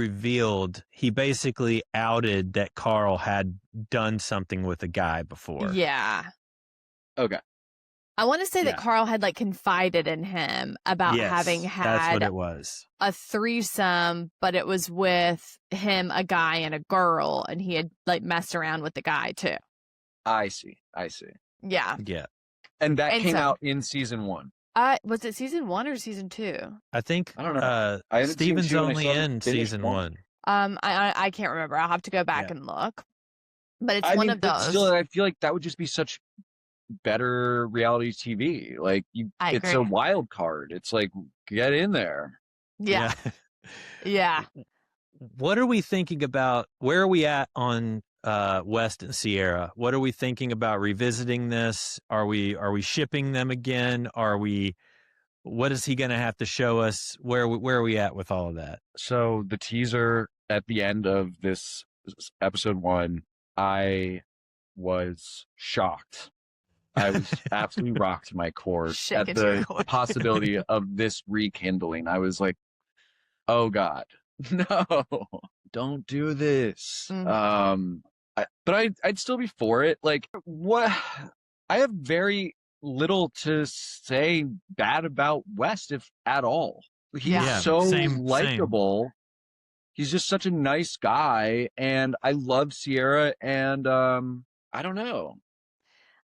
basically outed that Carl had done something with a guy before. Yeah. Okay. I want to say that Yeah. Carl had like confided in him about Yes, having that's what had it was. a threesome, but it was with him, a guy, and a girl, and he had like messed around with the guy too. I see. Yeah. Yeah. And that And came so- out in season 1. Was it season 1 or season 2? I think I don't know. I haven't seen Steven's two and I only saw the in finished season one. 1. I can't remember. I'll have to go back Yeah. and look. But it's one of but those. still, I feel like that would just be such better reality TV. Like I it's a agree. wild card. It's like, get in there. Yeah. Yeah. What are we thinking about? Where are we at on West and Sierra? What are we thinking about revisiting this? Are we shipping them again? What is he going to have to show us? Where are we at with all of that? So the teaser at the end of this episode 1, I was shocked. I was absolutely rocked to my core at Shaking to your the core. possibility of this rekindling. I was like, oh God, no, don't do this. Mhm. But I'd still be for it. Like, what? I have very little to say bad about West, if at all. He's Yeah. so Same. likable. he's just such a nice guy, and I love Sierra, and I don't know.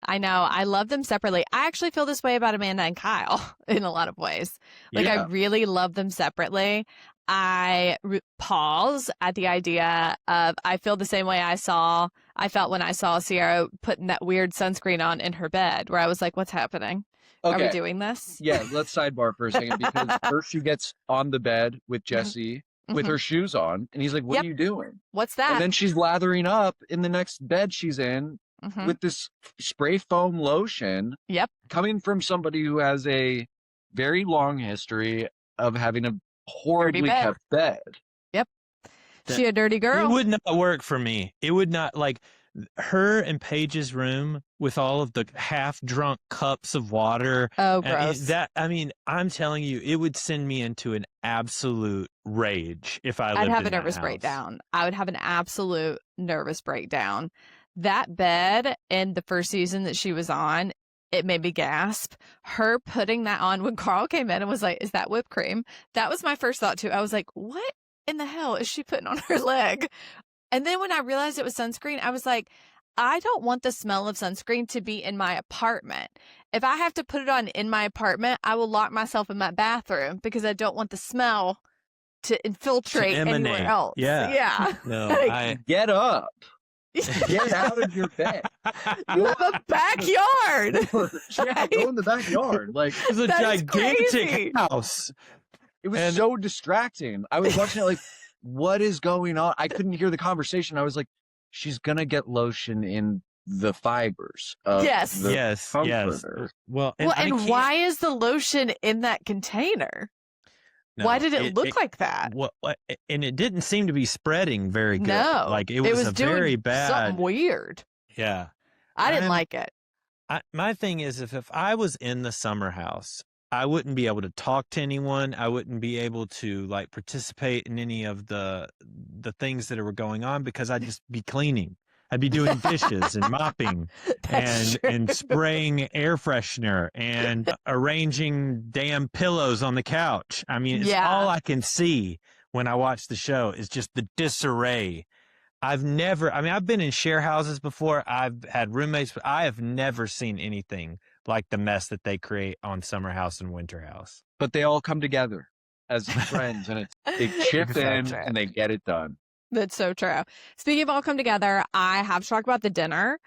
I know. I love them separately. I actually feel this way about Amanda and Kyle in a lot of ways. Like, I really love them separately. I pause at the idea of, I feel the same way I felt when I saw Sierra putting that weird sunscreen on in her bed, where I was like, what's happening? Okay. Are we doing this? Yeah, let's sidebar for a second, because first she gets on the bed with Jesse with her shoes on, and he's like, what are you doing? What's that? And then she's lathering up in the next bed she's in with this spray foam lotion. Yep. Coming from somebody who has a very long history of having a horribly kept bed. Yep. She a dirty girl. It would not work for me. It would not, like, her and Paige's room with all of the half-drunk cups of water. Oh, gross. I'm telling you, it would send me into an absolute rage if I lived in that house. I'd have a nervous breakdown. I would have an absolute nervous breakdown. That bed in the first season that she was on, it made me gasp. Her putting that on when Carl came in and was like, is that whipped cream? That was my first thought, too. I was like, what in the hell is she putting on her leg? And then when I realized it was sunscreen, I was like, I don't want the smell of sunscreen to be in my apartment. If I have to put it on in my apartment, I will lock myself in my bathroom because I don't want the smell to infiltrate anywhere else. Yeah. No, Get up. Get out of your bed. You have a backyard. Yeah, go in the backyard. Like, it's a gigantic house. It was so distracting. I was watching it like, what is going on? I couldn't hear the conversation. I was like, she's gonna get lotion in the fibers of the comforter. Well, and why is the lotion in that container? No, why did it look like that? Well, and it didn't seem to be spreading very good. No, like it was a doing very bad, something weird. Yeah, I didn't like it. My thing is, if I was in the summer house, I wouldn't be able to talk to anyone. I wouldn't be able to like participate in any of the things that were going on because I'd just be cleaning. I'd be doing dishes and mopping and spraying air freshener and arranging damn pillows on the couch. I mean, it's all I can see when I watch the show is just the disarray. I've been in share houses before. I've had roommates, but I have never seen anything like the mess that they create on Summer House and Winter House. But they all come together as friends, and they chip in and they get it done. That's so true. Speaking of all come together, I have to talk about the dinner.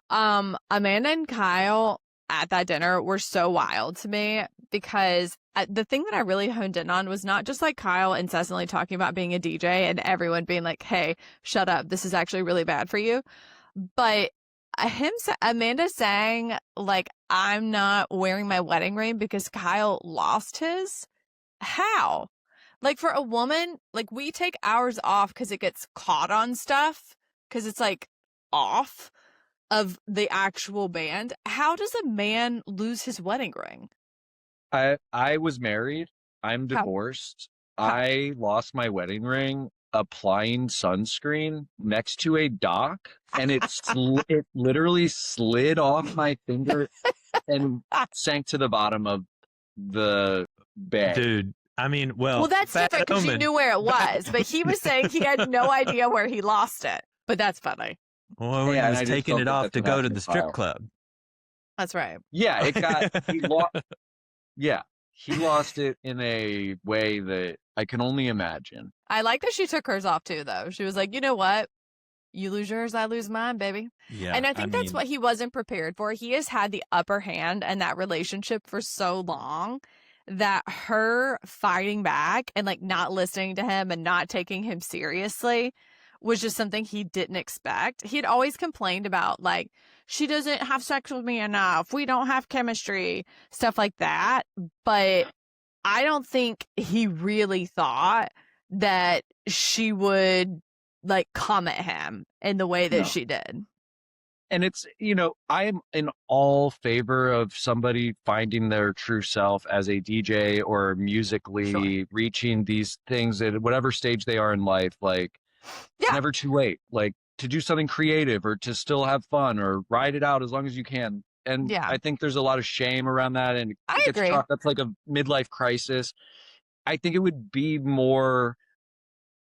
Amanda and Kyle at that dinner were so wild to me because the thing that I really honed in on was not just like Kyle incessantly talking about being a DJ and everyone being like, hey, shut up. This is actually really bad for you. But Amanda saying like, I'm not wearing my wedding ring because Kyle lost his. How? Like for a woman, like we take ours off because it gets caught on stuff because it's like off of the actual band. How does a man lose his wedding ring? I was married. I'm divorced. How? I lost my wedding ring applying sunscreen next to a dock, and it literally slid off my finger and sank to the bottom of the bed. Dude. I mean, well, that's different because you knew where it was, but he was saying he had no idea where he lost it. But that's funny. Well, he was taking it off to go to the strip club. That's right. Yeah, he lost it in a way that I can only imagine. I like that she took hers off too, though. She was like, you know what? You lose yours, I lose mine, baby. Yeah, and I think that's what he wasn't prepared for. He has had the upper hand in that relationship for so long that her fighting back and like not listening to him and not taking him seriously was just something he didn't expect. He had always complained about like, she doesn't have sex with me enough. We don't have chemistry, stuff like that. But I don't think he really thought that she would like come at him in the way that she did. And it's, I am in all favor of somebody finding their true self as a DJ or musically reaching these things at whatever stage they are in life. Like, it's never too late. Like, to do something creative or to still have fun or ride it out as long as you can. And I think there's a lot of shame around that. And I agree. That's like a midlife crisis. I think it would be more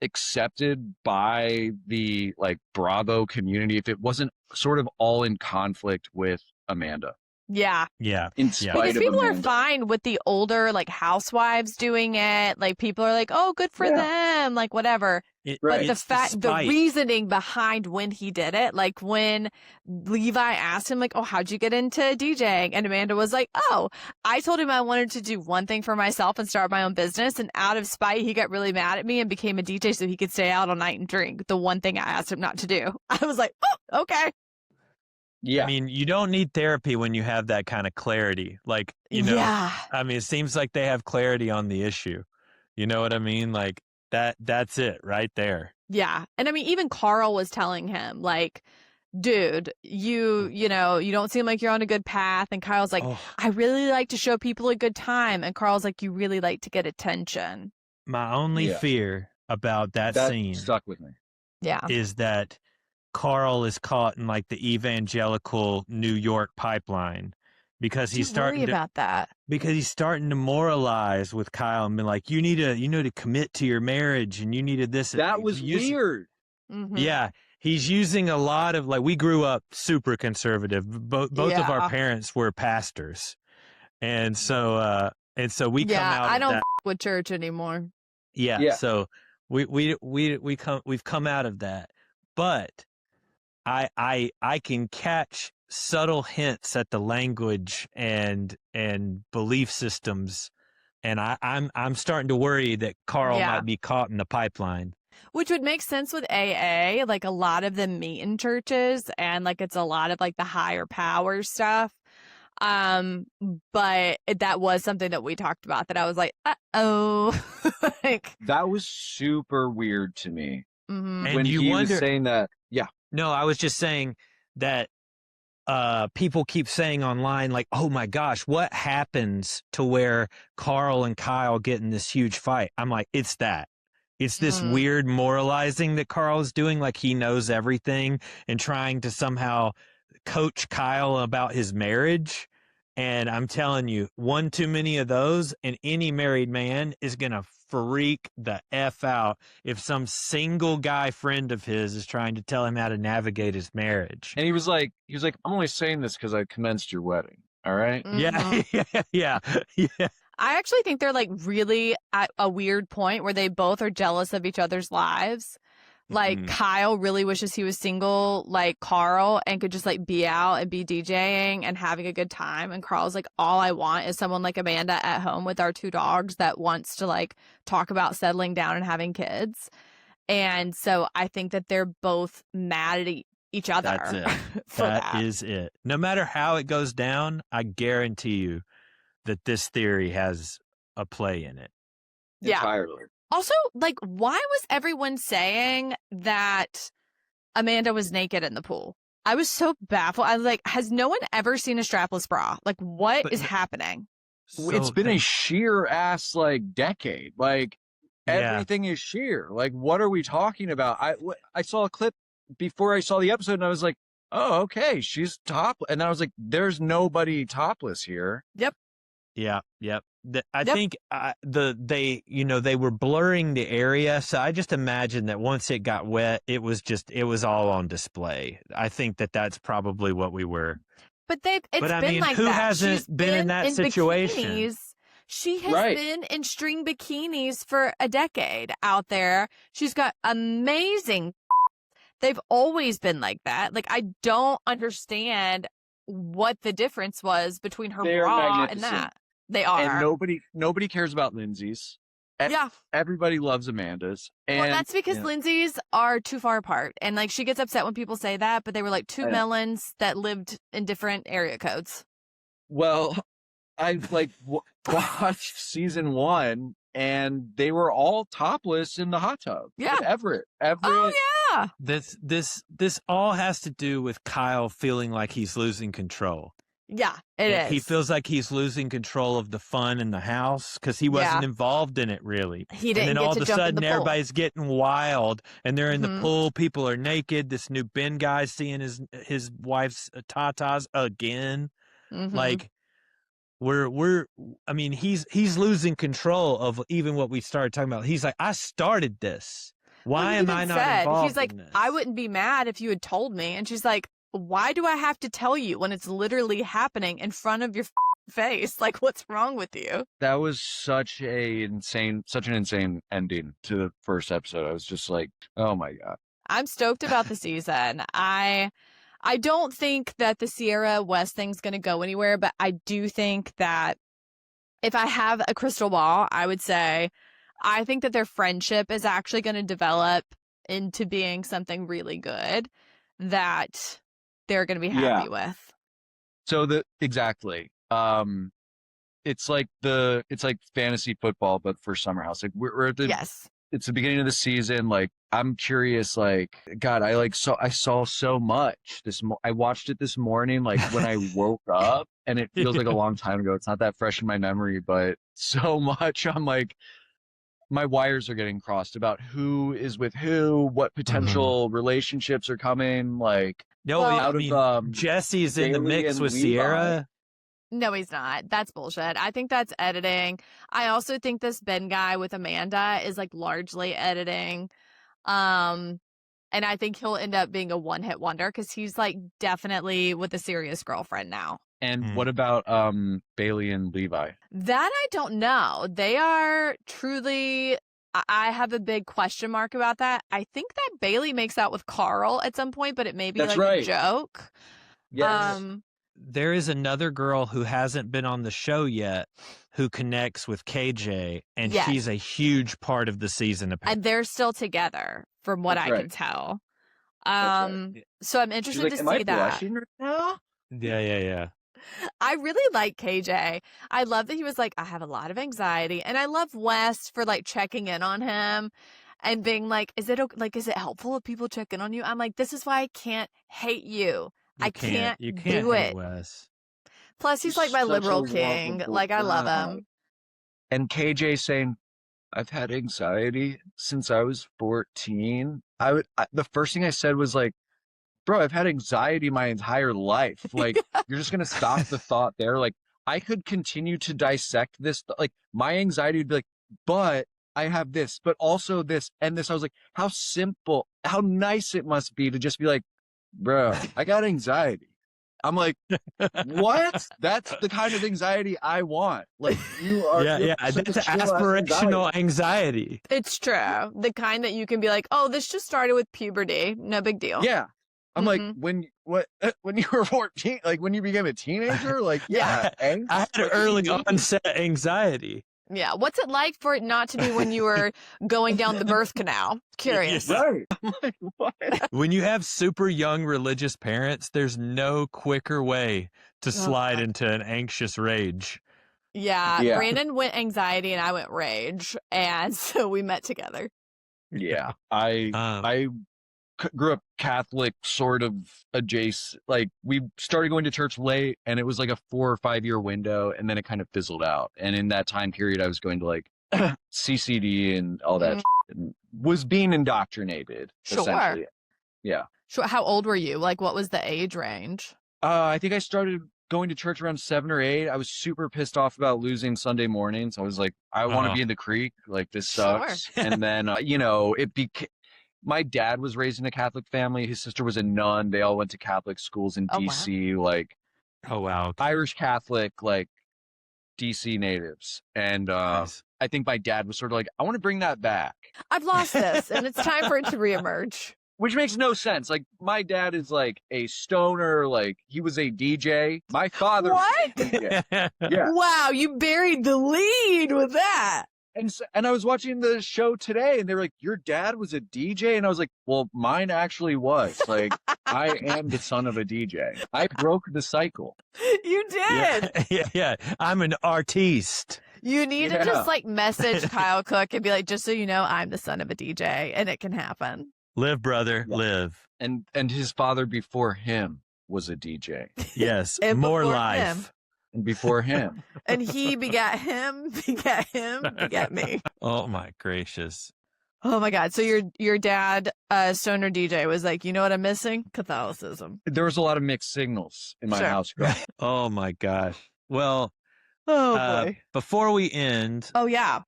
accepted by the like Bravo community if it wasn't sort of all in conflict with Amanda. Yeah. Yeah. In Yeah. spite Because of people are Amanda. fine with the older like housewives doing it. Like people are like, oh, good for them, like whatever. But the reasoning behind when he did it, like when Levi asked him, like, oh, how'd you get into DJing? And Amanda was like, oh, I told him I wanted to do one thing for myself and start my own business. And out of spite, he got really mad at me and became a DJ so he could stay out all night and drink. The one thing I asked him not to do. I was like, oh, okay. Yeah. I mean, you don't need therapy when you have that kind of clarity. Like, you know, I mean, it seems like they have clarity on the issue. You know what I mean? Like that's it right there. Yeah. And I mean, even Carl was telling him, like, dude, you know, you don't seem like you're on a good path. And Kyle's like, I really like to show people a good time. And Carl's like, you really like to get attention. My only fear about that scene stuck with me. Yeah. Is that Carl is caught in like the evangelical New York pipeline because he's starting to moralize with Kyle and be like, you need to commit to your marriage and you needed this. That was weird. Mm-hmm. Yeah. He's using a lot of like, we grew up super conservative. Both of our parents were pastors. And so we come out. I of don't that. with church anymore. Yeah. So we've come out of that, but I can catch subtle hints at the language and belief systems, and I'm starting to worry that Carl might be caught in the pipeline. Which would make sense with AA. Like a lot of them meet in churches, and like it's a lot of like the higher power stuff. But that was something that we talked about that I was like, like that was super weird to me. Mm-hmm. And when he was saying that. Yeah. No, I was just saying that people keep saying online, like, oh my gosh, what happens to where Carl and Kyle get in this huge fight? I'm like, it's that. It's this weird moralizing that Carl's doing, like he knows everything and trying to somehow coach Kyle about his marriage. And I'm telling you, one too many of those, and any married man is going to freak the F out if some single guy friend of his is trying to tell him how to navigate his marriage. And he was like, I'm only saying this because I commenced your wedding. All right. Mm-hmm. Yeah. I actually think they're like really at a weird point where they both are jealous of each other's lives. Like Kyle really wishes he was single like Carl and could just like be out and be DJing and having a good time. And Carl's like, all I want is someone like Amanda at home with our 2 dogs that wants to like talk about settling down and having kids. And so I think that they're both mad at each other. That's it. That is it. No matter how it goes down, I guarantee you that this theory has a play in it. Yeah. Entirely. Also, like, why was everyone saying that Amanda was naked in the pool? I was so baffled. I was like, has no one ever seen a strapless bra? Like, what is happening? It's been a sheer ass, like, decade. Like, everything is sheer. Like, what are we talking about? I saw a clip before I saw the episode, and I was like, oh, okay, she's topless. And then I was like, there's nobody topless here. Yep. Yeah. I think they were blurring the area. So I just imagine that once it got wet, it was all on display. I think that's probably what we were. But it's been like who that. hasn't She's been in that situation? Bikinis. She has been in string bikinis for a decade out there. She's got amazing. They've always been like that. Like, I don't understand what the difference was between her bra and that. They are. And nobody cares about Lindsay's. Yeah. Everybody loves Amanda's. And, well, that's because Lindsay's are too far apart. And like she gets upset when people say that, but they were like 2 melons that lived in different area codes. Well, I've like watched season 1 and they were all topless in the hot tub. Yeah. Everett. Oh yeah. This all has to do with Kyle feeling like he's losing control. Yeah, it is. He feels like he's losing control of the fun in the house because he wasn't involved in it really. He didn't. And then get all to of a jump sudden, in the pool. everybody's getting wild, and they're in the pool. People are naked. This new Ben guy's seeing his wife's tatas again. Like he's losing control of even what we started talking about. He's like, I started this. Why he am even I not said, involved he's like, in this? I wouldn't be mad if you had told me. And she's like, why do I have to tell you when it's literally happening in front of your face? Like, what's wrong with you? That was such an insane ending to the first episode. I was just like, oh my God. I'm stoked about the season. I don't think that the Sierra West thing's going to go anywhere, but I do think that if I have a crystal ball, I would say I think that their friendship is actually going to develop into being something really good that they're going to be happy with. So exactly. It's like fantasy football, but for Summer House. Like we're at the Yes. It's the beginning of the season. Like I'm curious. Like God, I saw so much. I watched it this morning. Like when I woke up, and it feels like a long time ago. It's not that fresh in my memory, but so much. I'm like, my wires are getting crossed about who is with who, what potential relationships are coming. Like Jesse's in the Bailey mix and with Levi. Sierra. No, he's not. That's bullshit. I think that's editing. I also think this Ben guy with Amanda is like largely editing. And I think he'll end up being a one-hit wonder because he's like definitely with a serious girlfriend now. And what about Bailey and Levi? That I don't know. They are truly, I have a big question mark about that. I think that Bailey makes out with Carl at some point, but it may be That's like right. a joke. Yes. There is another girl who hasn't been on the show yet who connects with KJ, and Yes. she's a huge part of the season. And Apparently. they're still together from what That's I right. can tell. That's right. So I'm She's interested like, to am I see that. blushing right now? Yeah. I really like KJ. I love that he was like, I have a lot of anxiety. And I love Wes for like checking in on him and being like, is it helpful if people check in on you? I'm like, this is why I can't hate you. I can't You do can't hate it. Wes. Plus, he's like my Such a liberal king. wonderful Like, I love guy. him. And KJ saying, I've had anxiety since I was 14. The first thing I said was like, bro, I've had anxiety my entire life. Like, you're just going to stop the thought there. Like, I could continue to dissect this. Like, my anxiety would be like, but I have this, but also this and this. I was like, how simple, how nice it must be to just be like, bro, I got anxiety. I'm like, what? That's the kind of anxiety I want. Like, you are. Yeah. such That's a chill-ass aspirational anxiety. It's true. The kind that you can be like, oh, this just started with puberty. No big deal. Yeah. I'm like, Mhm. when you were 14, like when you became a teenager, like, yeah. I had early onset anxiety. Yeah. What's it like for it not to be when you were going down the birth canal? Curious. Yeah. Right. I'm like, what? When you have super young religious parents, there's no quicker way to slide into an anxious rage. Yeah. Yeah. Brandon went anxiety and I went rage. And so we met together. Yeah. I grew up Catholic, sort of adjacent. Like, we started going to church late, and it was like a 4 or 5 year window, and then it kind of fizzled out. And in that time period, I was going to like CCD and all that, and was being indoctrinated. Sure. Essentially. Yeah. Sure. How old were you? Like, what was the age range? I think I started going to church around 7 or 8. I was super pissed off about losing Sunday mornings. I was like, I want to be in the creek. Like, this sucks. And then, my dad was raised in a Catholic family. His sister was a nun. They all went to Catholic schools in DC. Wow. Like, Oh, wow. Irish Catholic, like DC natives. And Nice. I think my dad was sort of like, I want to bring that back, I've lost this and it's time for it to reemerge. which makes no sense. Like, my dad is like a stoner. Like, he was a DJ. My father was What? a DJ. Yeah. Wow, you buried the lead with that. And I was watching the show today, and they were like, your dad was a DJ? And I was like, well, mine actually was. Like, I am the son of a DJ. I broke the cycle. You did. Yeah. I'm an artiste. You need to Yeah. just like message Kyle Cooke and be like, just so you know, I'm the son of a DJ and it can happen. Live, brother, Yeah. live. And his father before him was a DJ. Yes, And more before life. him. And before him. And he begat him, begat me. Oh my gracious. Oh my God. So your dad, stoner DJ, was like, you know what I'm missing? Catholicism. There was a lot of mixed signals in my Sure. house growing up. Oh my gosh. Well, Oh boy. before we end, Oh yeah.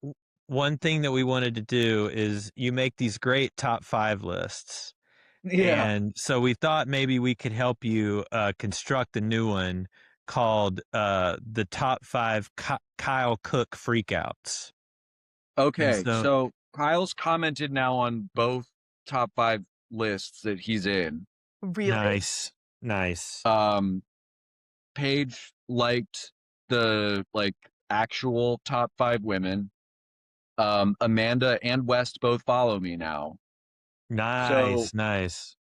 one thing that we wanted to do is you make these great top 5 lists. Yeah. And so we thought maybe we could help you construct a new one called the top 5 Kyle Cooke freakouts. Okay. And So Kyle's commented now on both top 5 lists that he's in. Really? Nice. Paige liked the actual top 5 women. Amanda and West both follow me now. Nice.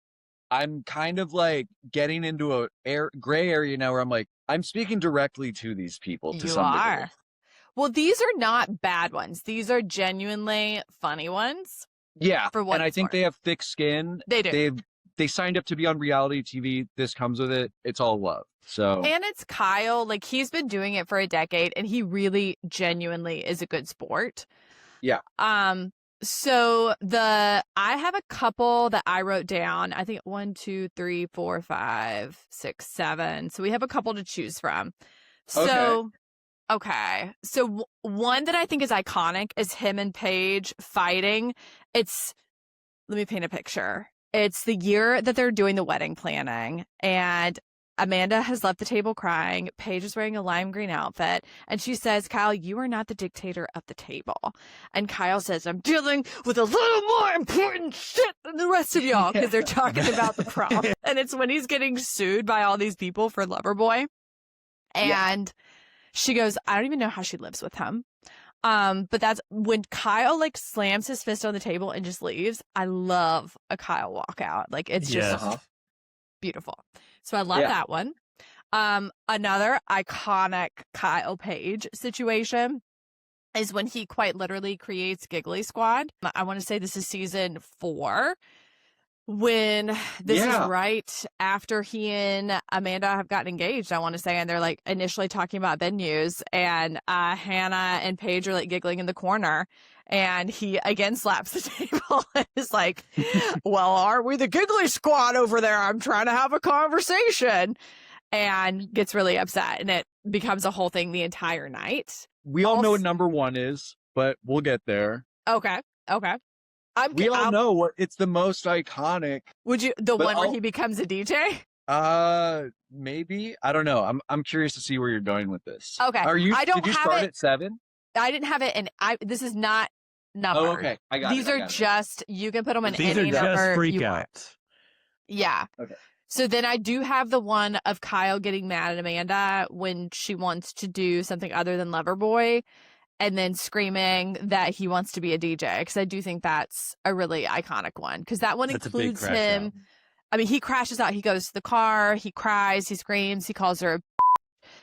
I'm kind of getting into a gray area now where I'm I'm speaking directly to these people to some degree. Well, these are not bad ones. These are genuinely funny ones. Yeah. For what and I think they have thick skin. They do. They signed up to be on reality TV. This comes with it. It's all love. So And it's Kyle. He's been doing it for a decade and he really genuinely is a good sport. Yeah. So I have a couple that I wrote down. I think 1, 2, 3, 4, 5, 6, 7. So we have a couple to choose from. So, okay. So one that I think is iconic is him and Paige fighting. Let me paint a picture. It's the year that they're doing the wedding planning and Amanda has left the table crying. Paige is wearing a lime green outfit. And she says, Kyle, you are not the dictator of the table. And Kyle says, I'm dealing with a little more important shit than the rest of y'all because they're talking about the prom. And it's when he's getting sued by all these people for Loverboy. And she goes, I don't even know how she lives with him. But that's when Kyle slams his fist on the table and just leaves. I love a Kyle walkout. It's just beautiful. So I love that one. Another iconic Kyle Paige situation is when he quite literally creates Giggly Squad. I want to say this is season 4. When this is right after he and Amanda have gotten engaged, I want to say, and they're initially talking about venues, and Hannah and Paige are giggling in the corner, and he again slaps the table and is well, aren't we the Giggly Squad over there? I'm trying to have a conversation, and gets really upset, and it becomes a whole thing the entire night. We all know what number 1 is, but we'll get there. Okay. We all know what it's the most iconic. Would you where he becomes a DJ? Maybe. I don't know. I'm curious to see where you're going with this. Okay. Did you start at 7? I didn't have it, and this is not numbered. Oh, okay. I got it. These are just you can put them in These any are number just you want. freakouts. Yeah. Okay. So then I do have the one of Kyle getting mad at Amanda when she wants to do something other than Loverboy. And then screaming that he wants to be a DJ, because I do think that's a really iconic one. Because that one includes him. I mean, he crashes out. He goes to the car. He cries. He screams. He calls her.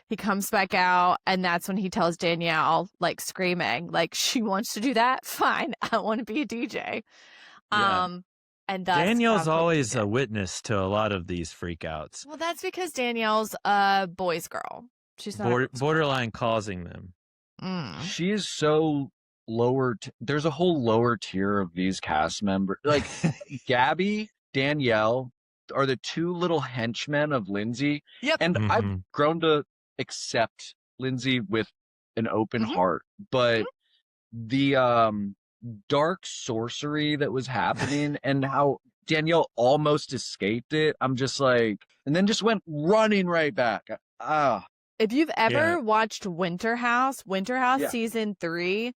He comes back out, and that's when he tells Danielle, screaming, she wants to do that. Fine, I want to be a DJ. Yeah. And that's Danielle's how always a witness to a lot of these freakouts. Well, that's because Danielle's a boys' girl. She's not borderline causing them. She is so lower. There's a whole lower tier of these cast members. Gabby, Danielle are the 2 little henchmen of Lindsay. Yep. And I've grown to accept Lindsay with an open heart. But the dark sorcery that was happening and how Danielle almost escaped it, I'm just and then just went running right back. If you've ever watched Winter House season 3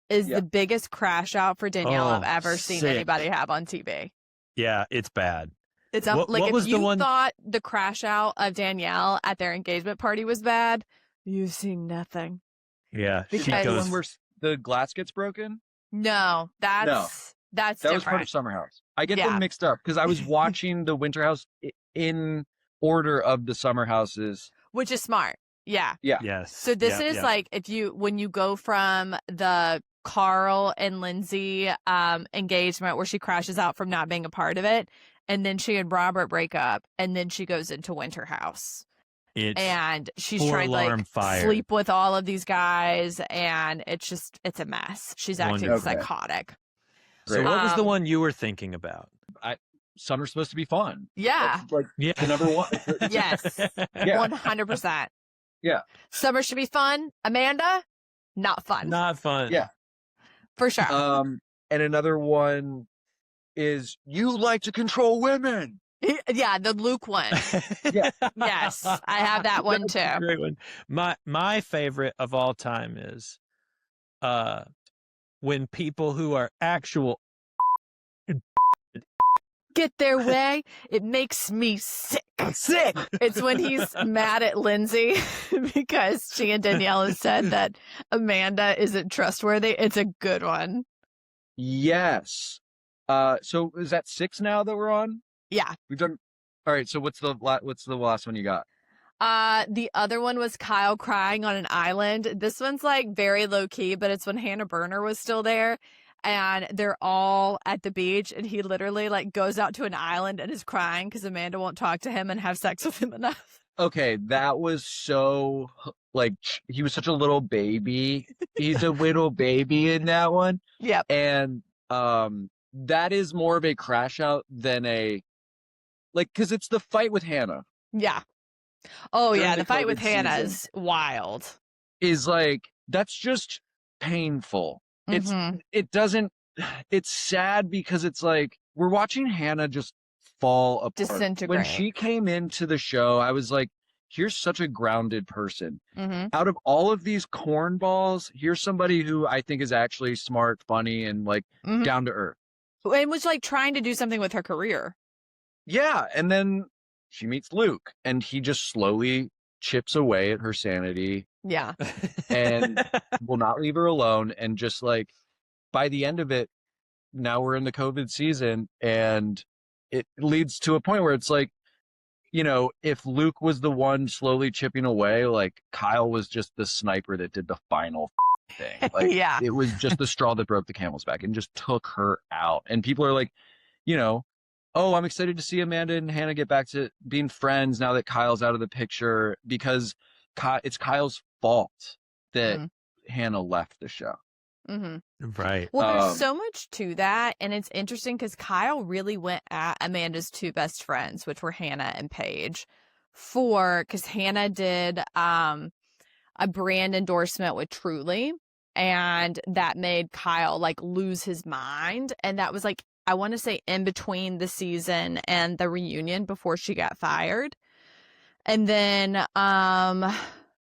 is the biggest crash out for Danielle I've ever seen anybody have on TV. Yeah, it's bad. It's if you thought the crash out of Danielle at their engagement party was bad, you've seen nothing. Yeah, because the one where the glass gets broken? No, that's that different. was part of Summer House. I get them mixed up because I was watching the Winter House in order of the Summer Houses, which is smart. Yeah. Yes. So this is when you go from the Carl and Lindsay engagement where she crashes out from not being a part of it, and then she and Robert break up, and then she goes into Winter House. And she's trying to sleep with all of these guys, and it's a mess. She's acting psychotic. So what was the one you were thinking about? Summer's supposed to be fun. Yeah. That's the number 1. Yes. 100%. Yeah. Summer should be fun. Amanda, not fun. Not fun. Yeah. for sure. And another one is you like to control women. Yeah, the Luke one. Yeah. Yes, I have that one That's too. a great one. My favorite of all time is when people who are actual Get their way, it makes me sick. sick. It's when he's mad at Lindsay because she and Danielle have said that Amanda isn't trustworthy. It's a good one. Yes. So is that 6 now that we're on? Yeah. We've done. All right. So what's the last one you got? The other one was Kyle crying on an island. This one's like very low key, but it's when Hannah Berner was still there. And they're all at the beach, and he literally like goes out to an island and is crying because Amanda won't talk to him and have sex with him enough. Okay, that was so like he was such a little baby. He's a little baby in that one. Yep. And that is more of a crash out than a like because it's the fight with Hannah. Yeah. Oh During yeah, the the fight with COVID Hannah season. is wild. Is like that's just painful. Mhm. It's sad because it's like we're watching Hannah just fall apart. Disintegrate. When she came into the show, I was like, here's such a grounded person. Mhm. Out of all of these cornballs, here's somebody who I think is actually smart, funny, and like Mhm. down to earth. And was like trying to do something with her career. Yeah. And then she meets Luke and he just slowly chips away at her sanity Yeah. and will not leave her alone. And just like by the end of it, now we're in the COVID season and it leads to a point where it's like, you know, if Luke was the one slowly chipping away, like Kyle was just the sniper that did the final thing. Like Yeah. it was just the straw that broke the camel's back and just took her out. And people are like, you know, oh, I'm excited to see Amanda and Hannah get back to being friends now that Kyle's out of the picture because it's Kyle's fault that Hannah left the show. Mm-hmm. Right. Well, there's so much to that, and it's interesting because Kyle really went at Amanda's two best friends, which were Hannah and Paige, because Hannah did a brand endorsement with Truly, and that made Kyle like lose his mind, and that was like I want to say in between the season and the reunion before she got fired, and then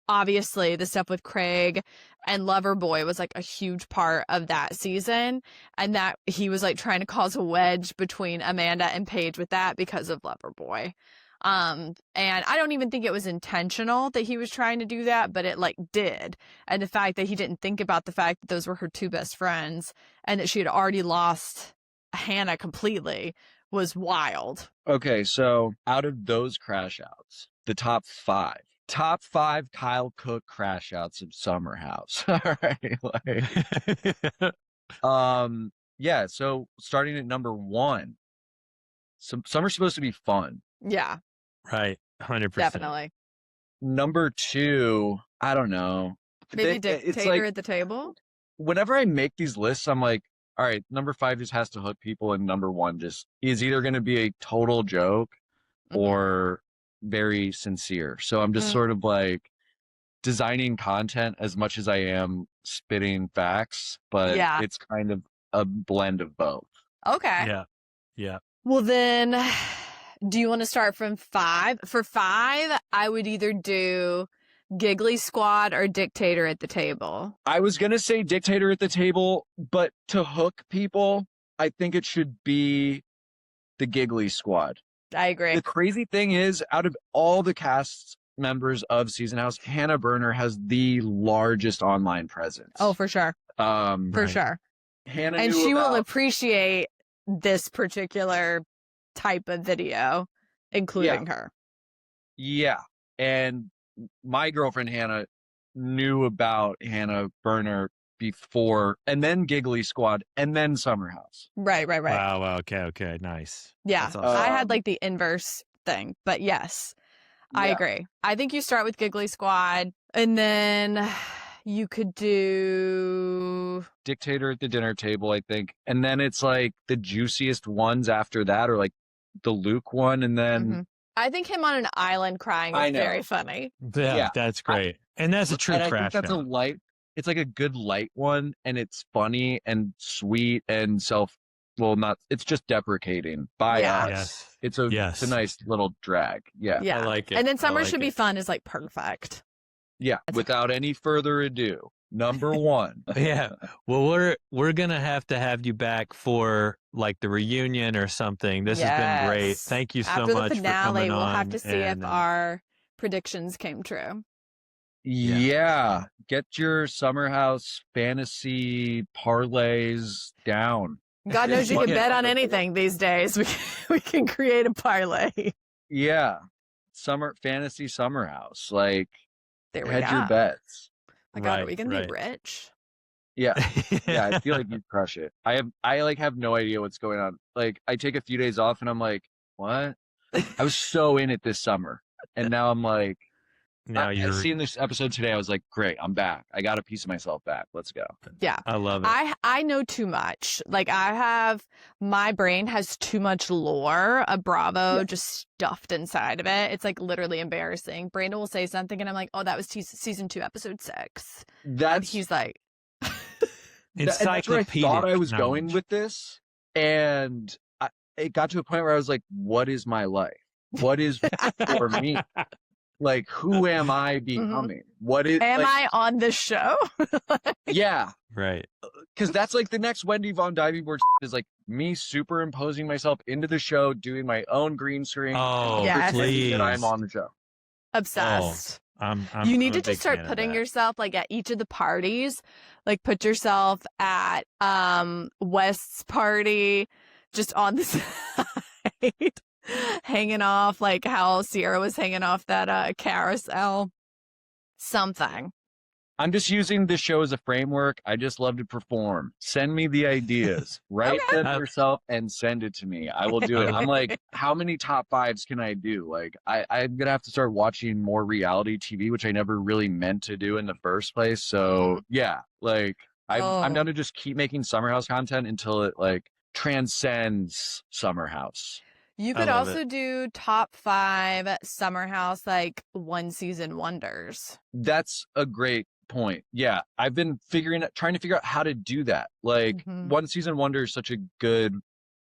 obviously the stuff with Craig and Loverboy was like a huge part of that season, and that he was like trying to cause a wedge between Amanda and Paige with that because of Loverboy. And I don't even think it was intentional that he was trying to do that, but it like did. And the fact that he didn't think about the fact that those were her two best friends and that she had already lost Hannah completely was wild. Okay, so out of those crash outs, the top five Kyle Cooke crash outs of Summer House. All right. Yeah, so starting at number 1. Summer's supposed to be fun. Yeah. Right. 100%. Definitely. Number 2, I don't know. Maybe Dictator it's like, at the table? whenever I make these lists, I'm like, all right, number 5 just has to hook people, and number 1 just is either going to be a total joke or very sincere. So I'm just sort of like designing content as much as I am spitting facts, but it's kind of a blend of both. Okay. Yeah. Yeah. Well, then, do you want to start from 5? For 5, I would either do Giggly Squad or Dictator at the table. I was going to say Dictator at the table, but to hook people, I think it should be the Giggly Squad. I agree. The crazy thing is, out of all the cast members of Season House, Hannah Berner has the largest online presence. Oh, for sure. For sure. Hannah and knew she about... will appreciate this particular type of video, including her. Yeah. And my girlfriend Hannah knew about Hannah Berner before, and then Giggly Squad, and then Summer House. Right. Wow. Okay. Nice. Yeah. That's awesome. I had like the inverse thing, but yes, I agree. I think you start with Giggly Squad, and then you could do Dictator at the dinner table, I think. And then it's like the juiciest ones after that are like the Luke one, and then I think him on an island crying is very funny. Yeah, that's great. And that's a true and crash. I think that's out. it's like a good light one, and it's funny and sweet and it's just deprecating by Yeah. us. Yes. It's a nice little drag. Yeah. Yeah. I like it. And then Summer I like Should Be it. Fun is like perfect. Yeah. Without any further ado, number one. Yeah. Well, we're gonna have to have you back for like the reunion or something. This has been great. Yes. Thank you so After much the for finale, coming we'll on. have to see and, if our predictions came true. Yeah. Get your summer house fantasy parlays down. God knows you can Yeah. bet on anything these days. We can create a parlay. Yeah. Fantasy summer house. Like, There we hedge go. your bets. My God, are Right, we gonna right. be rich? Yeah. Yeah. I feel like you'd crush it. I have no idea what's going on. Like, I take a few days off and I'm like, what? I was so in it this summer. And now I'm like, now I seen this episode today. I was like, great, I'm back. I got a piece of myself back. Let's go. Yeah. I love it. I know too much. Like my brain has too much lore of Bravo just stuffed inside of it. It's like literally embarrassing. Brandon will say something and I'm like, oh, that was season 2, episode 6. And he's like, that's where I thought I was going knowledge. with this. And it got to a point where I was like, what is my life? What is for me? Like, who am I becoming? What is am I on this show? Yeah. Right. Because that's like the next Wendy Von Diving Board is like me superimposing myself into the show, doing my own green screen. Oh, Yes. pretending please. that I'm on the show. Obsessed. I'm You need a to just big start fan of putting that. yourself like at each of the parties. Like put yourself at West's party, just on the side, hanging off like how Sierra was hanging off that carousel. Something. I'm just using this show as a framework. I just love to perform. Send me the ideas. Write them yourself and send it to me. I will do it. I'm like, how many top 5s can I do? Like, I'm going to have to start watching more reality TV, which I never really meant to do in the first place. So, yeah, like, I'm down to just keep making Summer House content until it, like, transcends Summer House. You could also do top 5 Summer House, like 1-season wonders. That's a great point. Yeah, I've been trying to figure out how to do that. Like, 1-season wonder is such a good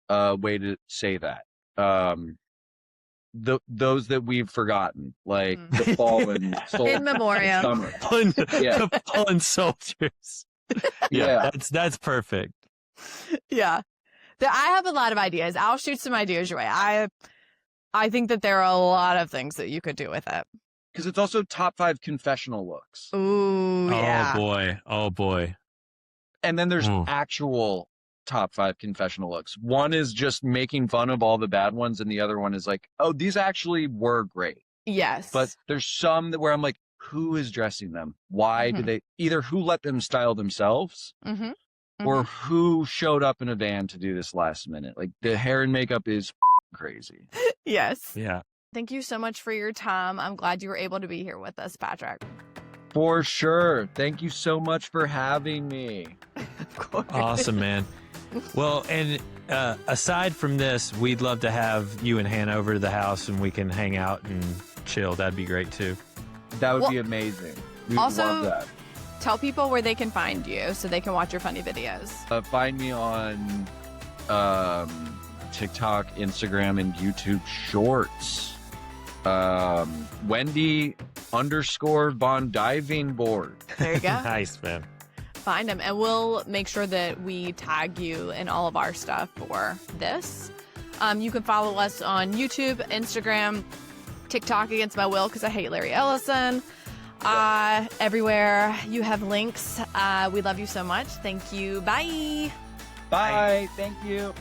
way to say that. Those that we've forgotten, like the fallen soldiers, In memoriam. Summer. The fallen soldiers. Yeah. That's perfect. Yeah. I have a lot of ideas. I'll shoot some ideas your way. I think that there are a lot of things that you could do with it. Because it's also top 5 confessional looks. Ooh, yeah. Oh boy. And then there's actual top 5 confessional looks. One is just making fun of all the bad ones, and the other one is like, oh, these actually were great. Yes. But there's some where I'm like, who is dressing them? Why do they either who let them style themselves or who showed up in a van to do this last minute? Like, the hair and makeup is crazy. Yes. Yeah. Thank you so much for your time. I'm glad you were able to be here with us, Patrick. For sure. Thank you so much for having me. Of course. Awesome, man. Well, and aside from this, we'd love to have you and Hannah over to the house and we can hang out and chill. That'd be great too. That would be amazing. We'd also, love that. Tell people where they can find you so they can watch your funny videos. Find me on TikTok, Instagram, and YouTube Shorts. Wendy_Von Diving Board. There you go. Nice, man. Find them, and we'll make sure that we tag you in all of our stuff for this. You can follow us on YouTube, Instagram, TikTok against my will because I hate Larry Ellison. Everywhere you have links. We love you so much. Thank you. Bye. Bye. Thank you.